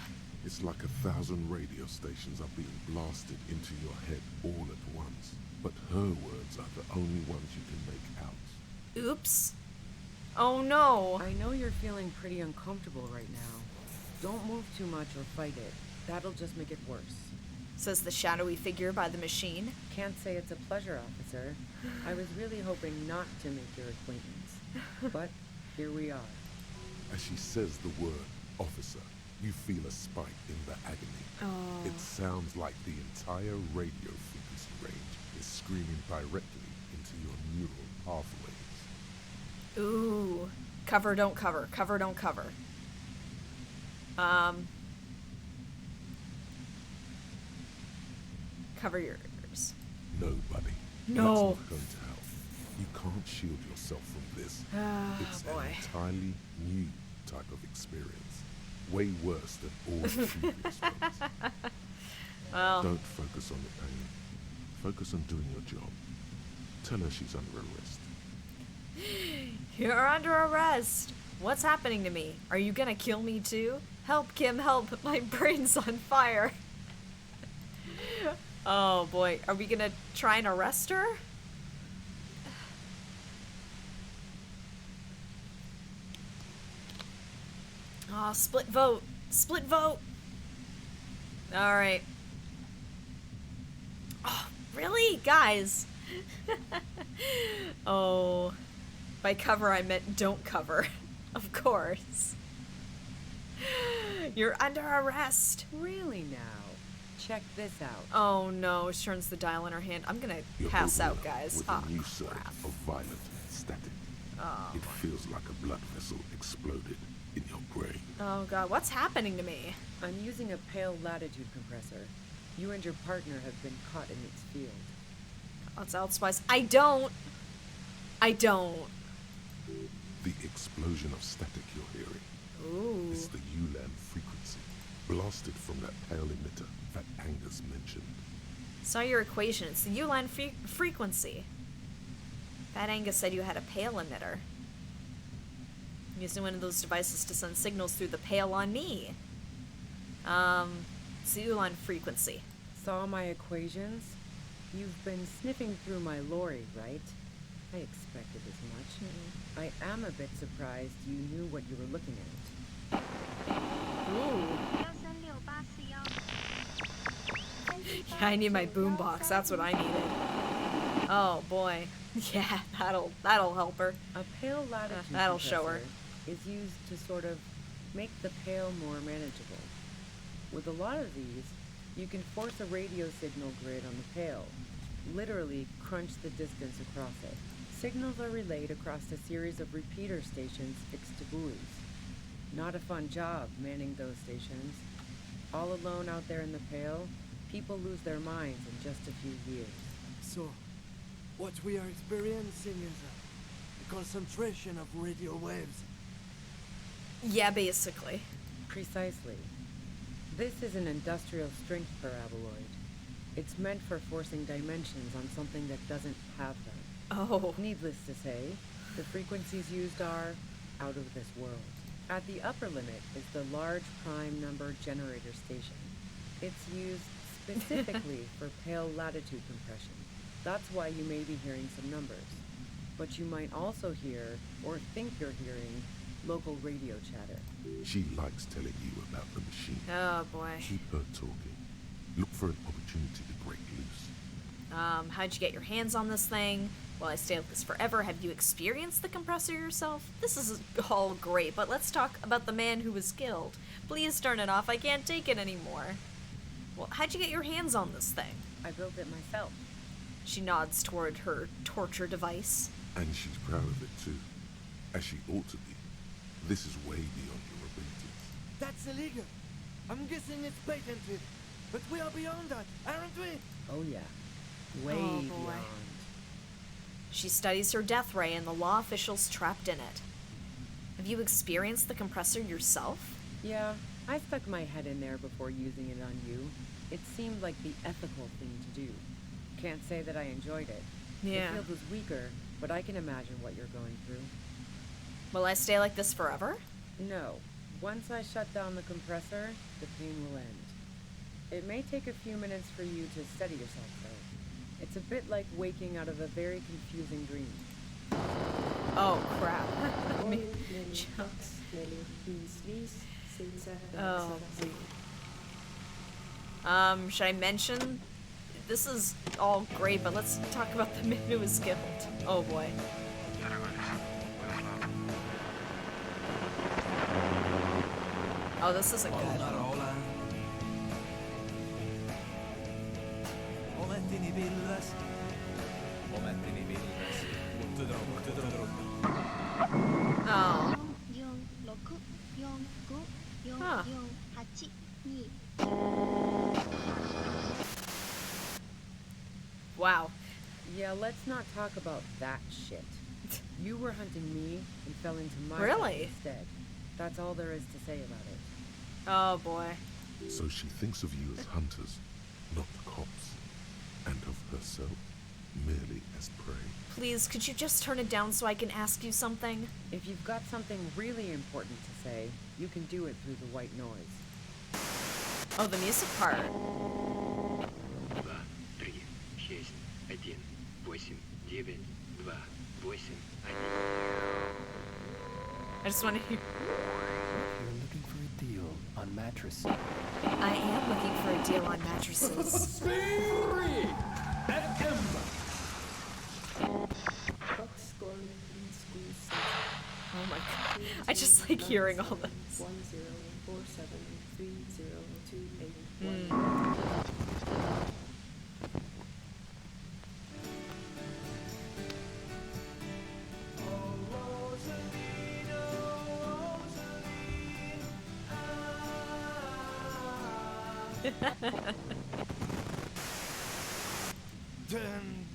It's like 1,000 radio stations are being blasted into your head all at once. But her words are the only ones you can make out. Oops. Oh no. I know you're feeling pretty uncomfortable right now. Don't move too much or fight it. That'll just make it worse. Says the shadowy figure by the machine. Can't say it's a pleasure, officer. I was really hoping not to make your acquaintance. But here we are. As she says the word officer, You feel a spike in the agony. Oh. It sounds like the entire radio frequency range is screaming directly into your neural pathways. Ooh. Cover, don't cover. Cover, don't cover. Cover yours. No, buddy. No. That's not going to help. You can't shield yourself from this. It's boy. an entirely new type of experience. Way worse than all the previous ones. Well, Don't focus on the pain. Focus on doing your job. Tell her she's under arrest. you're under arrest. What's happening to me? Are you gonna kill me too? Help, Kim, help. My brain's on fire. Oh boy. Are we gonna try and arrest her? Oh, split vote. Split vote. Alright. Oh, really? Guys. Oh. By cover, I meant don't cover. Of course. You're under arrest. Really now? Check this out. Oh no, she turns the dial in her hand. I'm gonna You're pass over out, now guys. with Oh, a new sort crap. of violent static. Oh, It feels like a blood vessel exploded in your brain. oh god, what's happening to me? I'm using a pale latitude compressor. You and your partner have been caught in its field. Let's outspice. I don't. The explosion of static you're hearing Ooh. is the ULAN frequency, blasted from that pale emitter that Angus mentioned. Saw your equation. It's the U-line frequency. Fat Angus said you had a pale emitter. I'm using one of those devices to send signals through the pale on me. It's the U-line frequency. Saw my equations? You've been sniffing through my lorry, right? I expected as much. I am a bit surprised you knew what you were looking at. Ooh. Yeah, I need my boombox. That's what I needed. Oh boy. Yeah, that'll help her. A pale latitude that'll show her. compressor is used to sort of make the pale more manageable. With a lot of these, you can force a radio signal grid on the pale, literally crunch the distance across it. Signals are relayed across a series of repeater stations fixed to buoys. Not a fun job manning those stations. All alone out there in the pale, people lose their minds in just a few years. So, what we are experiencing is a concentration of radio waves. Yeah, basically. Precisely. This is an industrial strength paraboloid. It's meant for forcing dimensions on something that doesn't have them. Oh. Needless to say, the frequencies used are out of this world. At the upper limit is the large prime number generator station. It's used specifically for pale latitude compression. That's why you may be hearing some numbers. But you might also hear, or think you're hearing, local radio chatter. She likes telling you about the machine. Oh boy. Keep her talking. Look for an opportunity to break loose. How'd you get your hands on this thing? Will I stay like this forever? Have you experienced the compressor yourself? This is all great, but let's talk about the man who was killed. Please turn it off. I can't take it anymore. Well, how'd you get your hands on this thing? I built it myself. She nods toward her torture device. And she's proud of it too. As she ought to be. This is way beyond your abilities. That's illegal. I'm guessing it's patented. But we are beyond that, aren't we? Oh yeah. Way Oh, boy. beyond. She studies her death ray and the law officials trapped in it. Have you experienced the compressor yourself? Yeah, I stuck my head in there before using it on you. It seemed like the ethical thing to do. Can't say that I enjoyed it. Yeah. The field was weaker, but I can imagine what you're going through. Will I stay like this forever? No. Once I shut down the compressor, the pain will end. It may take a few minutes for you to steady yourself, though. It's a bit like waking out of a very confusing dream. Oh, crap. Oh. Should I mention? This is all great, but let's talk about the man who was killed. Oh boy. Oh, this isn't good. Oh. Huh. Wow. Yeah, let's not talk about that shit. You were hunting me and fell into my Really? trap instead. That's all there is to say about it. Oh boy. So she thinks of you as hunters, not the cops, and of herself merely as prey. Please, could you just turn it down so I can ask you something? If you've got something really important to say, you can do it through the white noise. Oh, the music part. 2, 3, 6, 1, 8, 9, 2, 8, 1. I just want to hear. You're looking for a deal on mattress. I am looking for a deal on mattresses. Oh my god. I just like hearing all this. 10473028.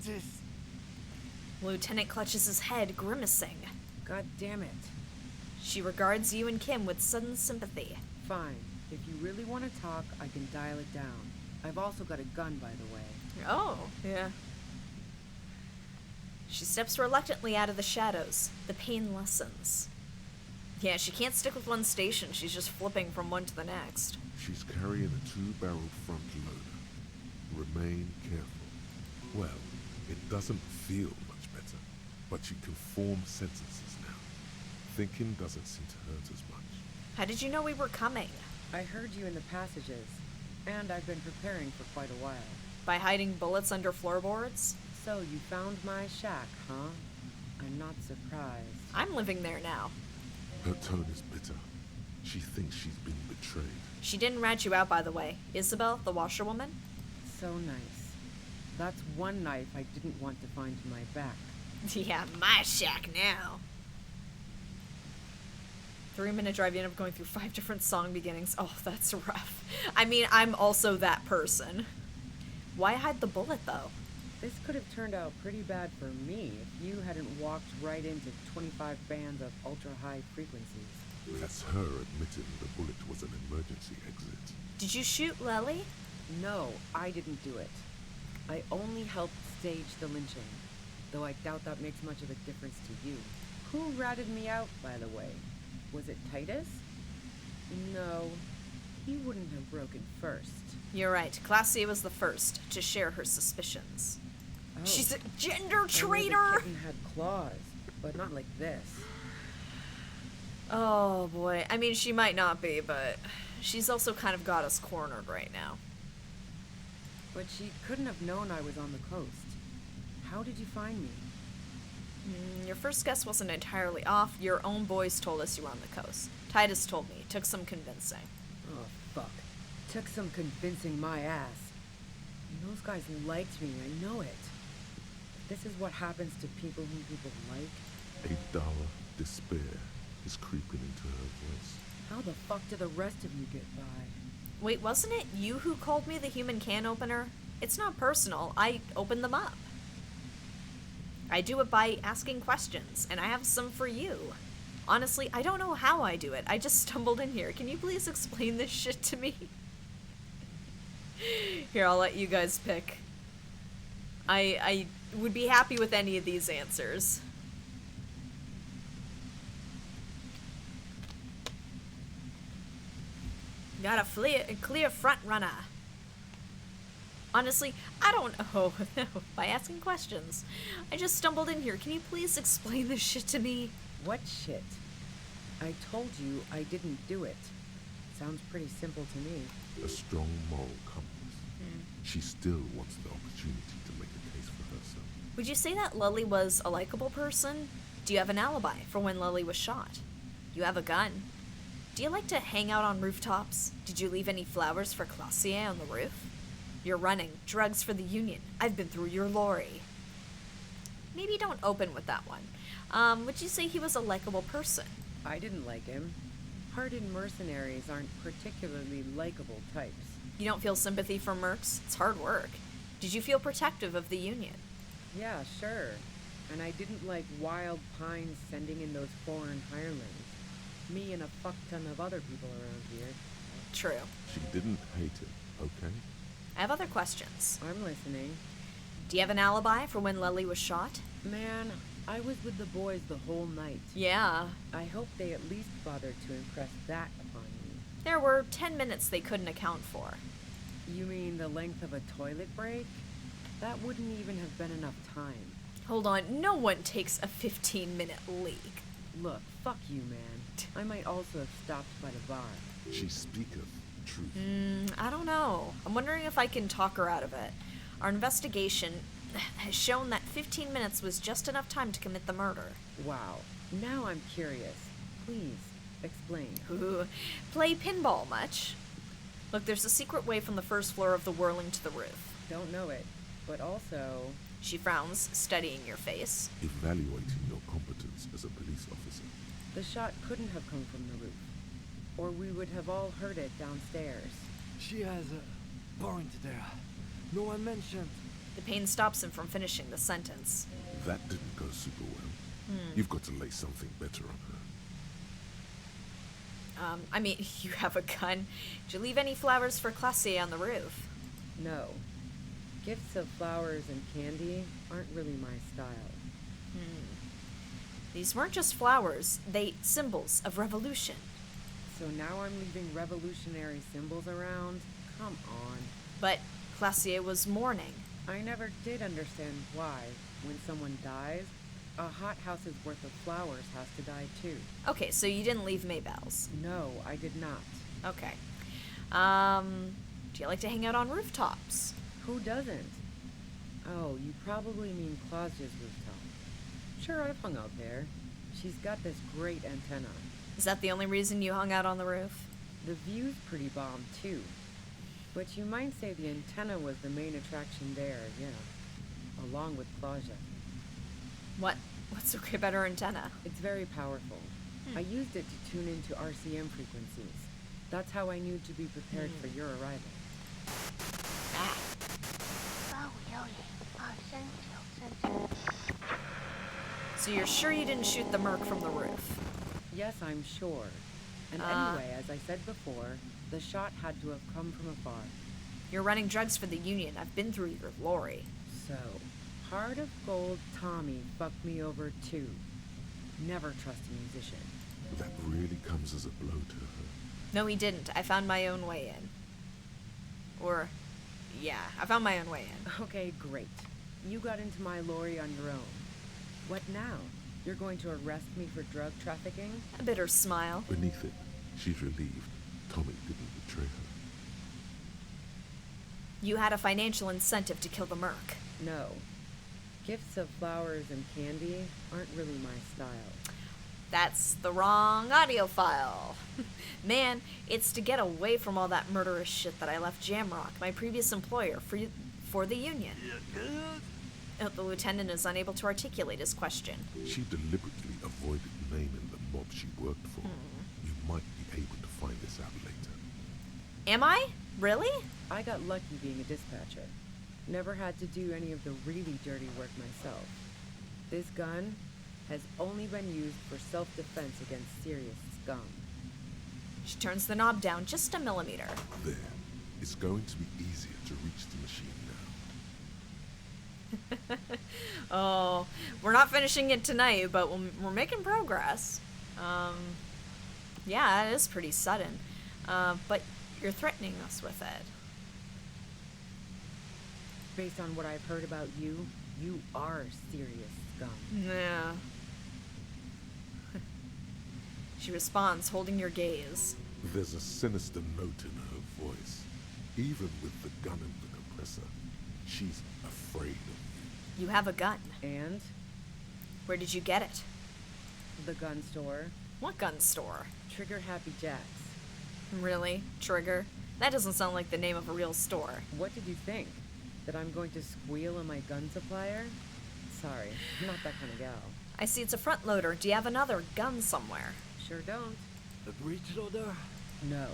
This. Lieutenant clutches his head, grimacing. God damn it. She regards you and Kim with sudden sympathy. Fine. If you really want to talk, I can dial it down. I've also got a gun, by the way. Oh, yeah. She steps reluctantly out of the shadows. The pain lessens. Yeah, she can't stick with one station. She's just flipping from one to the next. She's carrying a 2-barrel front loader. Remain careful. Well, it doesn't feel much better, but she can form sentences now. Thinking doesn't seem to hurt as much. How did you know we were coming? I heard you in the passages, and I've been preparing for quite a while. By hiding bullets under floorboards? So you found my shack, huh? I'm not surprised. I'm living there now. Her tone is bitter. She thinks she's been betrayed. She didn't rat you out, by the way. Isabel, the washerwoman? So nice. That's one knife I didn't want to find in my back. Yeah, my shack now. 3-minute drive, you end up going through 5 different song beginnings. Oh, that's rough. I mean, I'm also that person. Why hide the bullet, though? This could have turned out pretty bad for me if you hadn't walked right into 25 bands of ultra-high frequencies. That's her admitting the bullet was an emergency exit. Did you shoot Lily? No, I didn't do it. I only helped stage the lynching, though I doubt that makes much of a difference to you. Who ratted me out, by the way? Was it Titus? No, he wouldn't have broken first. You're right. Claudia was the first to share her suspicions. Oh, She's a gender I knew traitor! the kitten had claws, but not like this. Oh boy. I mean, she might not be, but she's also kind of got us cornered right now. But she couldn't have known I was on the coast. How did you find me? Your first guess wasn't entirely off. Your own boys told us you were on the coast. Titus told me. It took some convincing. Oh, fuck. Took some convincing my ass. And those guys liked me, I know it. This is what happens to people whom people like. A dull despair is creeping into her voice. How the fuck do the rest of you get by? Wait, wasn't it you who called me the human can opener? It's not personal. I opened them up. I do it by asking questions, and I have some for you. Honestly, I don't know how I do it. I just stumbled in here. Can you please explain this shit to me? Here, I'll let you guys pick. I would be happy with any of these answers. Got a clear front runner. Honestly, I don't know. By asking questions. I just stumbled in here. Can you please explain this shit to me? What shit? I told you I didn't do it. Sounds pretty simple to me. A strong moral compass. She still wants the opportunity to make a case for herself. Would you say that Lily was a likable person? Do you have an alibi for when Lily was shot? You have a gun. Do you like to hang out on rooftops? Did you leave any flowers for Classier on the roof? You're running drugs for the Union. I've been through your lorry. Maybe don't open with that one. Would you say he was a likable person? I didn't like him. Hardened mercenaries aren't particularly likable types. You don't feel sympathy for mercs? It's hard work. Did you feel protective of the Union? Yeah, sure. And I didn't like Wild Pines sending in those foreign hirelings. Me and a fuck ton of other people around here. True. She didn't hate it, okay? I have other questions. I'm listening. Do you have an alibi for when Lely was shot? Man, I was with the boys the whole night. Yeah. I hope they at least bothered to impress that upon me. There were 10 minutes they couldn't account for. You mean the length of a toilet break? That wouldn't even have been enough time. Hold on, no one takes a 15-minute leak. Look, fuck you, man. I might also have stopped by the bar. She speaketh truth. I don't know. I'm wondering if I can talk her out of it. Our investigation has shown that 15 minutes was just enough time to commit the murder. Wow. Now I'm curious. Please, explain. Ooh, play pinball much? Look, there's a secret way from the first floor of the whirling to the roof. Don't know it, but also... She frowns, studying your face. Evaluating your competence as a police officer. The shot couldn't have come from the roof, or we would have all heard it downstairs. She has a point there. No one mentioned. The pain stops him from finishing the sentence. That didn't go super well. You've got to lay something better on her. I mean, you have a gun. Did you leave any flowers for Classier on the roof? No. Gifts of flowers and candy aren't really my style. These weren't just flowers, they symbols of revolution. So now I'm leaving revolutionary symbols around? Come on. But Classier was mourning. I never did understand why, when someone dies, a hothouse's worth of flowers has to die too. Okay, so you didn't leave Maybells. No, I did not. Okay. Do you like to hang out on rooftops? Who doesn't? Oh, you probably mean Claudia's rooftop. Sure, I've hung out there. She's got this great antenna. Is that the only reason you hung out on the roof? The view's pretty bomb, too. But you might say the antenna was the main attraction there, yeah. Along with Claudia. What's so great about her antenna? It's very powerful. I used it to tune into RCM frequencies. That's how I knew to be prepared for your arrival. So you're sure you didn't shoot the merc from the roof? Yes, I'm sure. And anyway, as I said before, the shot had to have come from afar. You're running drugs for the Union. I've been through your lorry. So, Heart of Gold Tommy fucked me over too. Never trust a musician. That really comes as a blow to her. No, he didn't. I found my own way in. I found my own way in. Okay, great. You got into my lorry on your own. What now? You're going to arrest me for drug trafficking? A bitter smile. Beneath it, she's relieved Tommy didn't betray her. You had a financial incentive to kill the merc. No. Gifts of flowers and candy aren't really my style. That's the wrong audio file. Man, it's to get away from all that murderous shit that I left Jamrock, my previous employer, for the Union. The lieutenant is unable to articulate his question. She deliberately avoided naming the mob she worked for. You might be able to find this out later. Am I? Really? I got lucky being a dispatcher. Never had to do any of the really dirty work myself. This gun has only been used for self-defense against serious scum. She turns the knob down just a millimeter. There. It's going to be easier to reach the machine now. Oh, we're not finishing it tonight, but we're making progress. Yeah, it is pretty sudden. But you're threatening us with it. Based on what I've heard about you, you are serious scum. Yeah. She responds, holding your gaze. There's a sinister note in her voice. Even with the gun and the compressor, she's afraid of you. You have a gun. And Where did you get it? the gun store. What gun store? Trigger Happy Jacks. Really? Trigger? That doesn't sound like the name of a real store. What did you think? That I'm going to squeal on my gun supplier? Sorry, I'm not that kind of gal. I see it's a front loader. Do you have another gun somewhere? Sure don't. A breech loader? No.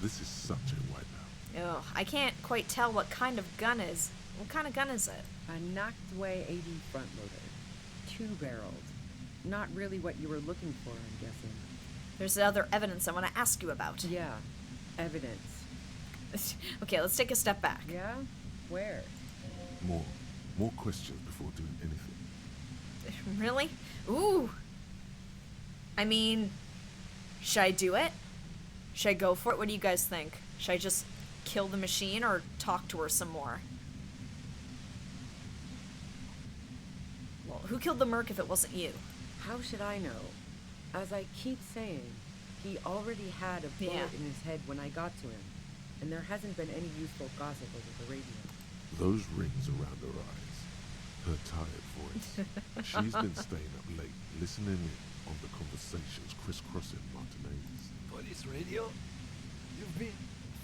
This is such a wipeout. Ugh, I can't quite tell what kind of gun is. What kind of gun is it? A knocked away 80 front loader. 2-barreled. Not really what you were looking for, I'm guessing. There's other evidence I want to ask you about. Yeah, evidence. Okay, let's take a step back. Yeah? Where? More questions before doing anything. Really? Ooh. I mean, should I do it? Should I go for it? What do you guys think? Should I just kill the machine or talk to her some more? Well, who killed the merc if it wasn't you? How should I know? As I keep saying, he already had a bullet Yeah. in his head when I got to him, and there hasn't been any useful gossip over the radio. Those rings around her eyes, her tired voice. She's been staying up late, listening in on the conversations crisscrossing Martinez. Police radio? You've been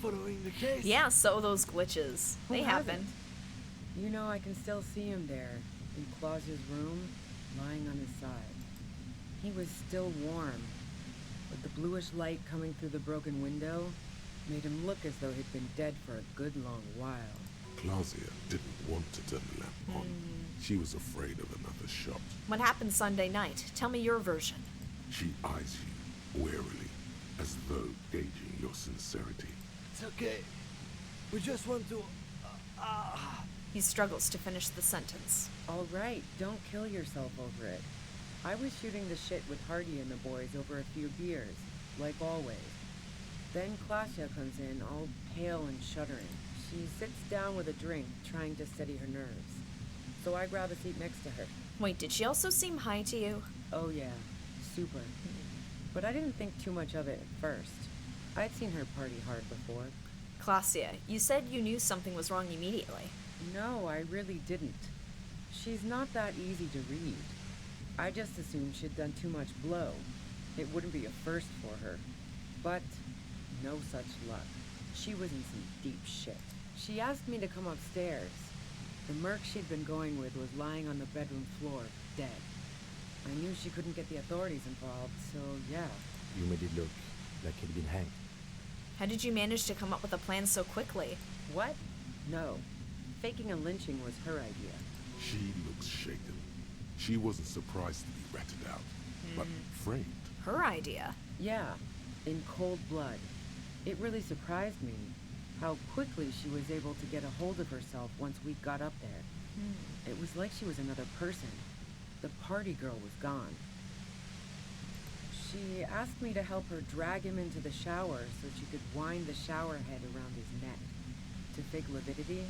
following the case? Yeah, so those glitches. Who They hasn't? happen. You know, I can still see him there, in Claus's room, lying on his side. He was still warm, but the bluish light coming through the broken window made him look as though he'd been dead for a good long while. Claudia didn't want to turn the lamp on. She was afraid of another shot. What happened Sunday night? Tell me your version. She eyes you warily, as though gauging your sincerity. It's okay. We just want to... He struggles to finish the sentence. All right, don't kill yourself over it. I was shooting the shit with Hardy and the boys over a few beers, like always. Then Klasia comes in, all pale and shuddering. She sits down with a drink, trying to steady her nerves. So I grab a seat next to her. Wait, did she also seem high to you? Oh yeah, super. But I didn't think too much of it at first. I'd seen her party hard before. Claudia, you said you knew something was wrong immediately. No, I really didn't. She's not that easy to read. I just assumed she'd done too much blow. It wouldn't be a first for her. But no such luck. She was in some deep shit. She asked me to come upstairs. The merc she'd been going with was lying on the bedroom floor, dead. I knew she couldn't get the authorities involved, so yeah. You made it look like he'd been hanged. How did you manage to come up with a plan so quickly? What? No. Faking a lynching was her idea. She looks shaken. She wasn't surprised to be ratted out, but framed. Her idea. Yeah, in cold blood. It really surprised me how quickly she was able to get a hold of herself once we got up there. It was like she was another person. The party girl was gone. She asked me to help her drag him into the shower so she could wind the shower head around his neck to fake lividity.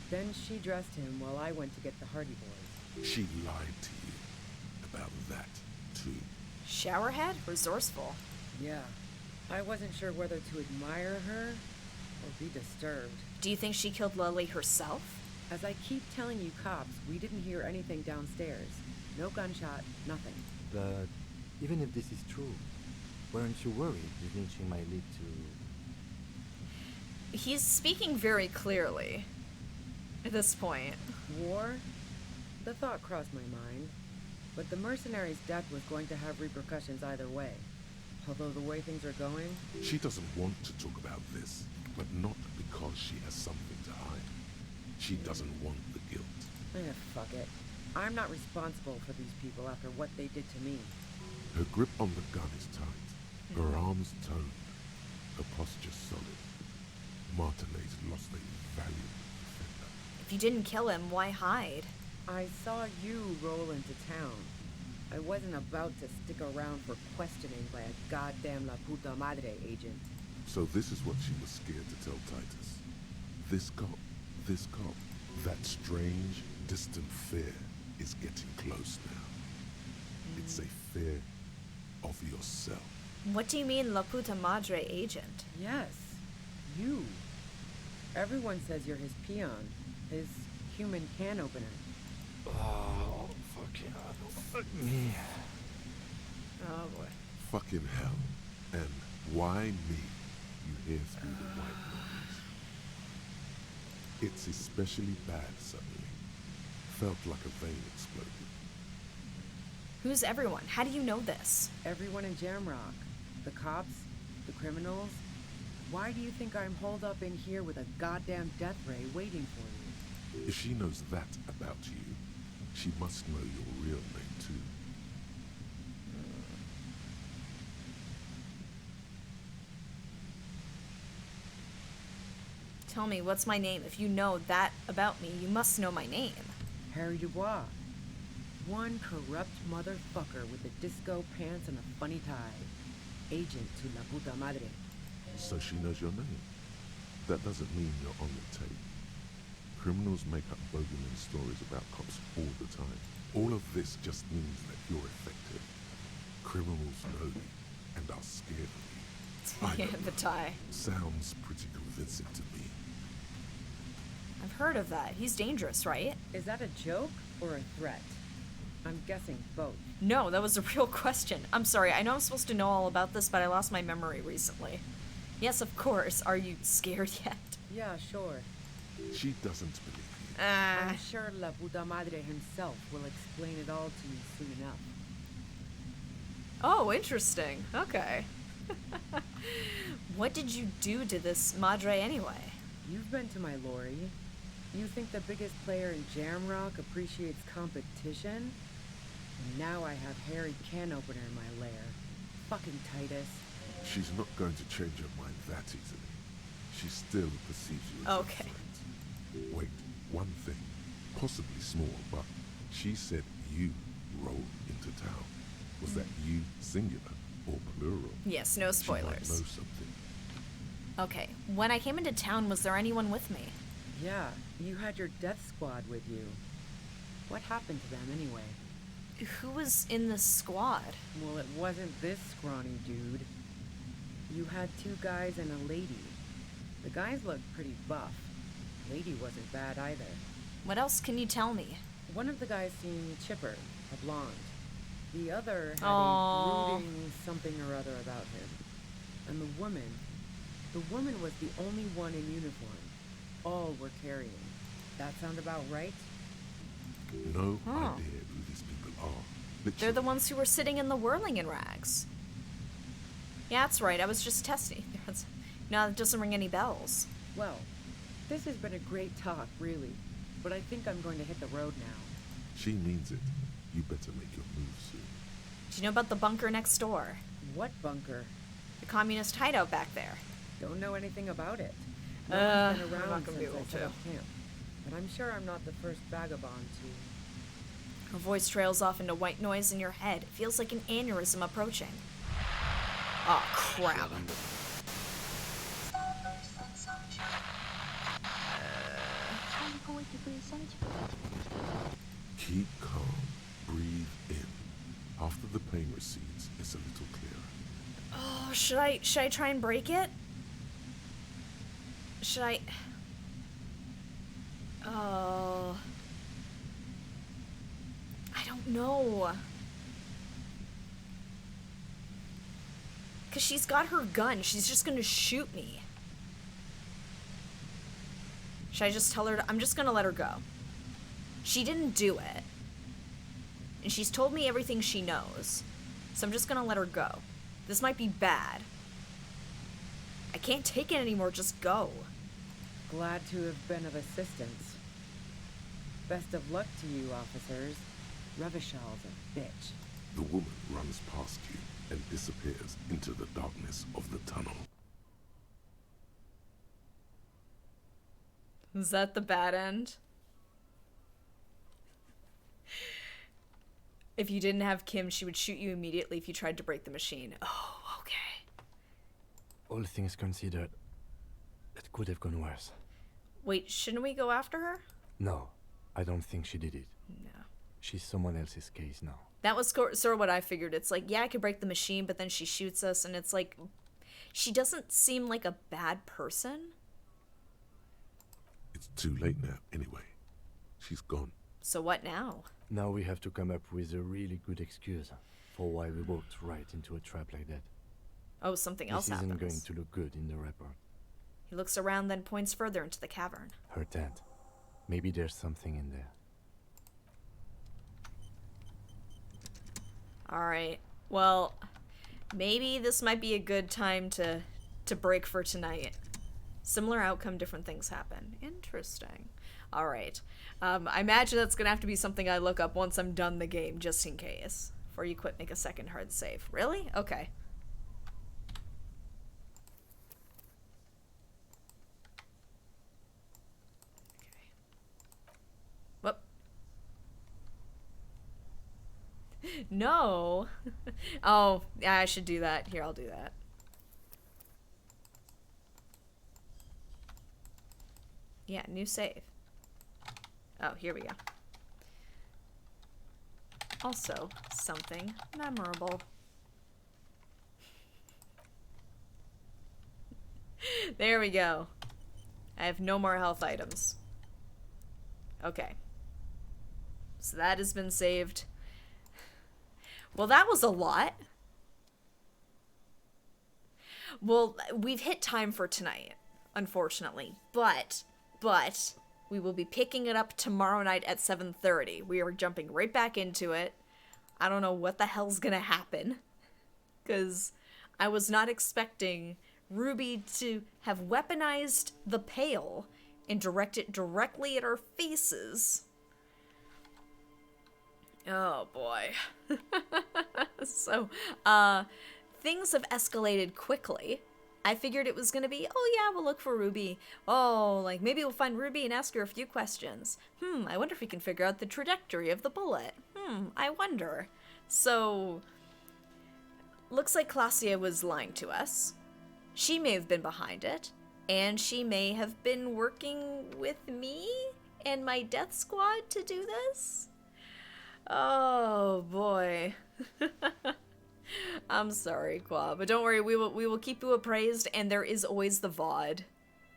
Then she dressed him while I went to get the Hardy Boys. She lied to you about that, too. Showerhead? Resourceful. Yeah, I wasn't sure whether to admire her or be disturbed. Do you think she killed Lily herself? As I keep telling you cops, we didn't hear anything downstairs. No gunshot, nothing. But even if this is true, weren't you worried the lynching might lead to... He's speaking very clearly at this point. War? The thought crossed my mind. But the mercenary's death was going to have repercussions either way. Although the way things are going... She doesn't want to talk about this, but not because she has something to hide. She doesn't want the guilt. Fuck it. I'm not responsible for these people after what they did to me. Her grip on the gun is tight, her arms toned, her posture solid. Martinez lost a valiant defender. If you didn't kill him, why hide? I saw you roll into town. I wasn't about to stick around for questioning by a goddamn La Puta Madre agent. So this is what she was scared to tell Titus. This cop, that strange, distant fear is getting close now. It's a fear of yourself. What do you mean, La Puta Madre agent? Yes, you. Everyone says you're his peon, his human can opener. Oh, fuck yeah. Fuck me. Oh boy. Fucking hell. And why me? You hear through the white noise. It's especially bad suddenly. Felt like a vein exploded. Who's everyone? How do you know this? Everyone in Jamrock. The cops, the criminals. Why do you think I'm holed up in here with a goddamn death ray waiting for you? If she knows that about you, she must know your real name too. Tell me, what's my name? If you know that about me, you must know my name. Harry Dubois. One corrupt motherfucker with the disco pants and a funny tie. Agent to la puta madre. So she knows your name. That doesn't mean you're on the tape. Criminals make up bogeyman stories about cops all the time. All of this just means that you're effective. Criminals know you and are scared of you. I Yeah, don't the know. tie. Sounds pretty convincing to me. I've heard of that. He's dangerous, right? Is that a joke or a threat? I'm guessing both. No, that was a real question. I'm sorry, I know I'm supposed to know all about this, but I lost my memory recently. Yes, of course. Are you scared yet? Yeah, sure. She doesn't believe you. I'm sure la puta madre himself will explain it all to you soon enough. Oh, interesting. Okay. What did you do to this madre anyway? You've been to my lorry. You think the biggest player in Jamrock appreciates competition? And now I have Harry Can Opener in my lair. Fucking Titus. She's not going to change her mind that easily. She still perceives you as Okay. a threat. Wait, one thing, possibly small, but she said you rolled into town. Was that you singular or plural? Yes, no She might spoilers. know something. Okay, when I came into town, was there anyone with me? Yeah, you had your death squad with you. What happened to them anyway? Who was in the squad? Well, it wasn't this scrawny dude. You had two guys and a lady. The guys looked pretty buff. Lady wasn't bad either. What else can you tell me? One of the guys seemed chipper, a blonde. The other had Aww. a brooding something or other about him. And the woman was the only one in uniform. All were carrying. That sound about right? No Oh. idea who these people are. They're Literally. the ones who were sitting in the whirling in rags. Yeah, that's right. I was just testing. No, it doesn't ring any bells. Well, this has been a great talk, really. But I think I'm going to hit the road now. She means it. You better make your move soon. Do you know about the bunker next door? What bunker? The communist hideout back there. Don't know anything about it. I'm No not one's been gonna around be since able I set to. up camp. But I'm sure I'm not the first vagabond to... Her voice trails off into white noise in your head. It feels like an aneurysm approaching. Oh, crap. Keep calm. Breathe in. After the pain recedes, it's a little clearer. Oh, should I try and break it? Should I? Oh. I don't know. Cause she's got her gun. She's just gonna shoot me. Should I just tell her I'm just gonna let her go. She didn't do it. And she's told me everything she knows. So I'm just gonna let her go. This might be bad. I can't take it anymore, just go. Glad to have been of assistance. Best of luck to you, officers. Revishal's a bitch. The woman runs past you and disappears into the darkness of the tunnel. Is that the bad end? If you didn't have Kim, she would shoot you immediately if you tried to break the machine. Oh, okay. All things considered, it could have gone worse. Wait, shouldn't we go after her? No, I don't think she did it. No. She's someone else's case now. That was sort of what I figured. It's like, yeah, I could break the machine, but then she shoots us, and it's like, she doesn't seem like a bad person. It's too late now, anyway. She's gone. So what now? Now we have to come up with a really good excuse. for why we walked right into a trap like that. Oh, something else This isn't happens. going to look good in the report. He looks around, then points further into the cavern. Her tent. Maybe there's something in there. Alright. Well, maybe this might be a good time to break for tonight. Similar outcome, different things happen. Interesting. Alright. I imagine that's gonna have to be something I look up once I'm done the game, just in case. Before you quit, make a second hard save. Really? Okay. Whoop. No. Oh, yeah, I should do that. Here, I'll do that. Yeah, new save. Oh, here we go. Also, something memorable. There we go. I have no more health items. Okay. So that has been saved. Well, that was a lot. Well, we've hit time for tonight, unfortunately. But we will be picking it up tomorrow night at 7:30. We are jumping right back into it. I don't know what the hell's gonna happen, because I was not expecting Ruby to have weaponized the pail and direct it directly at our faces. Oh boy. So, things have escalated quickly. I figured it was gonna be, oh yeah, we'll look for Ruby. Oh, like maybe we'll find Ruby and ask her a few questions. I wonder if we can figure out the trajectory of the bullet. I wonder. So, looks like Claudia was lying to us. She may have been behind it, and she may have been working with me and my death squad to do this. Oh boy. I'm sorry, Qua, but don't worry, we will keep you appraised, and there is always the VOD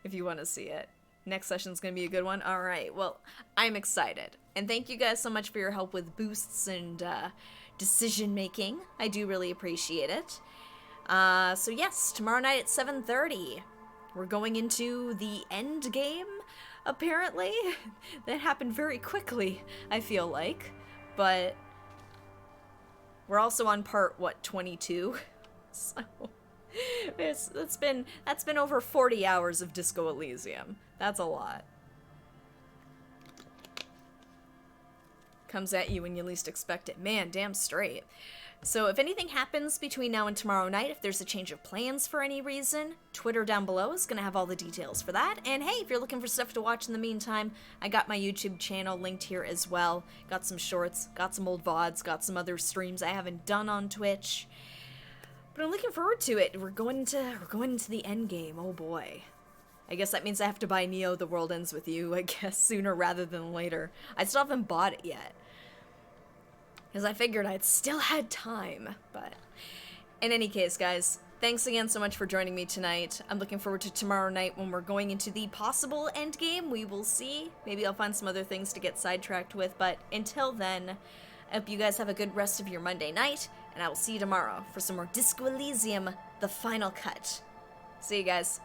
if you want to see it. Next session's gonna be a good one. All right, well, I'm excited, and thank you guys so much for your help with boosts and decision making. I do really appreciate it. So yes, tomorrow night at 7:30, we're going into the end game. Apparently, that happened very quickly. I feel like, but. We're also on part, what, 22? So, that's been over 40 hours of Disco Elysium. That's a lot. Comes at you when you least expect it. Man, damn straight. So if anything happens between now and tomorrow night, if there's a change of plans for any reason, Twitter down below is going to have all the details for that. And hey, if you're looking for stuff to watch in the meantime, I got my YouTube channel linked here as well. Got some shorts, got some old VODs, got some other streams I haven't done on Twitch. But I'm looking forward to it. We're going into the end game. Oh boy. I guess that means I have to buy Neo The World Ends With You, I guess, sooner rather than later. I still haven't bought it yet, because I figured I'd still had time. But in any case, guys, thanks again so much for joining me tonight. I'm looking forward to tomorrow night when we're going into the possible endgame. We will see. Maybe I'll find some other things to get sidetracked with. But until then, I hope you guys have a good rest of your Monday night, and I will see you tomorrow for some more Disco Elysium, the final cut. See you guys.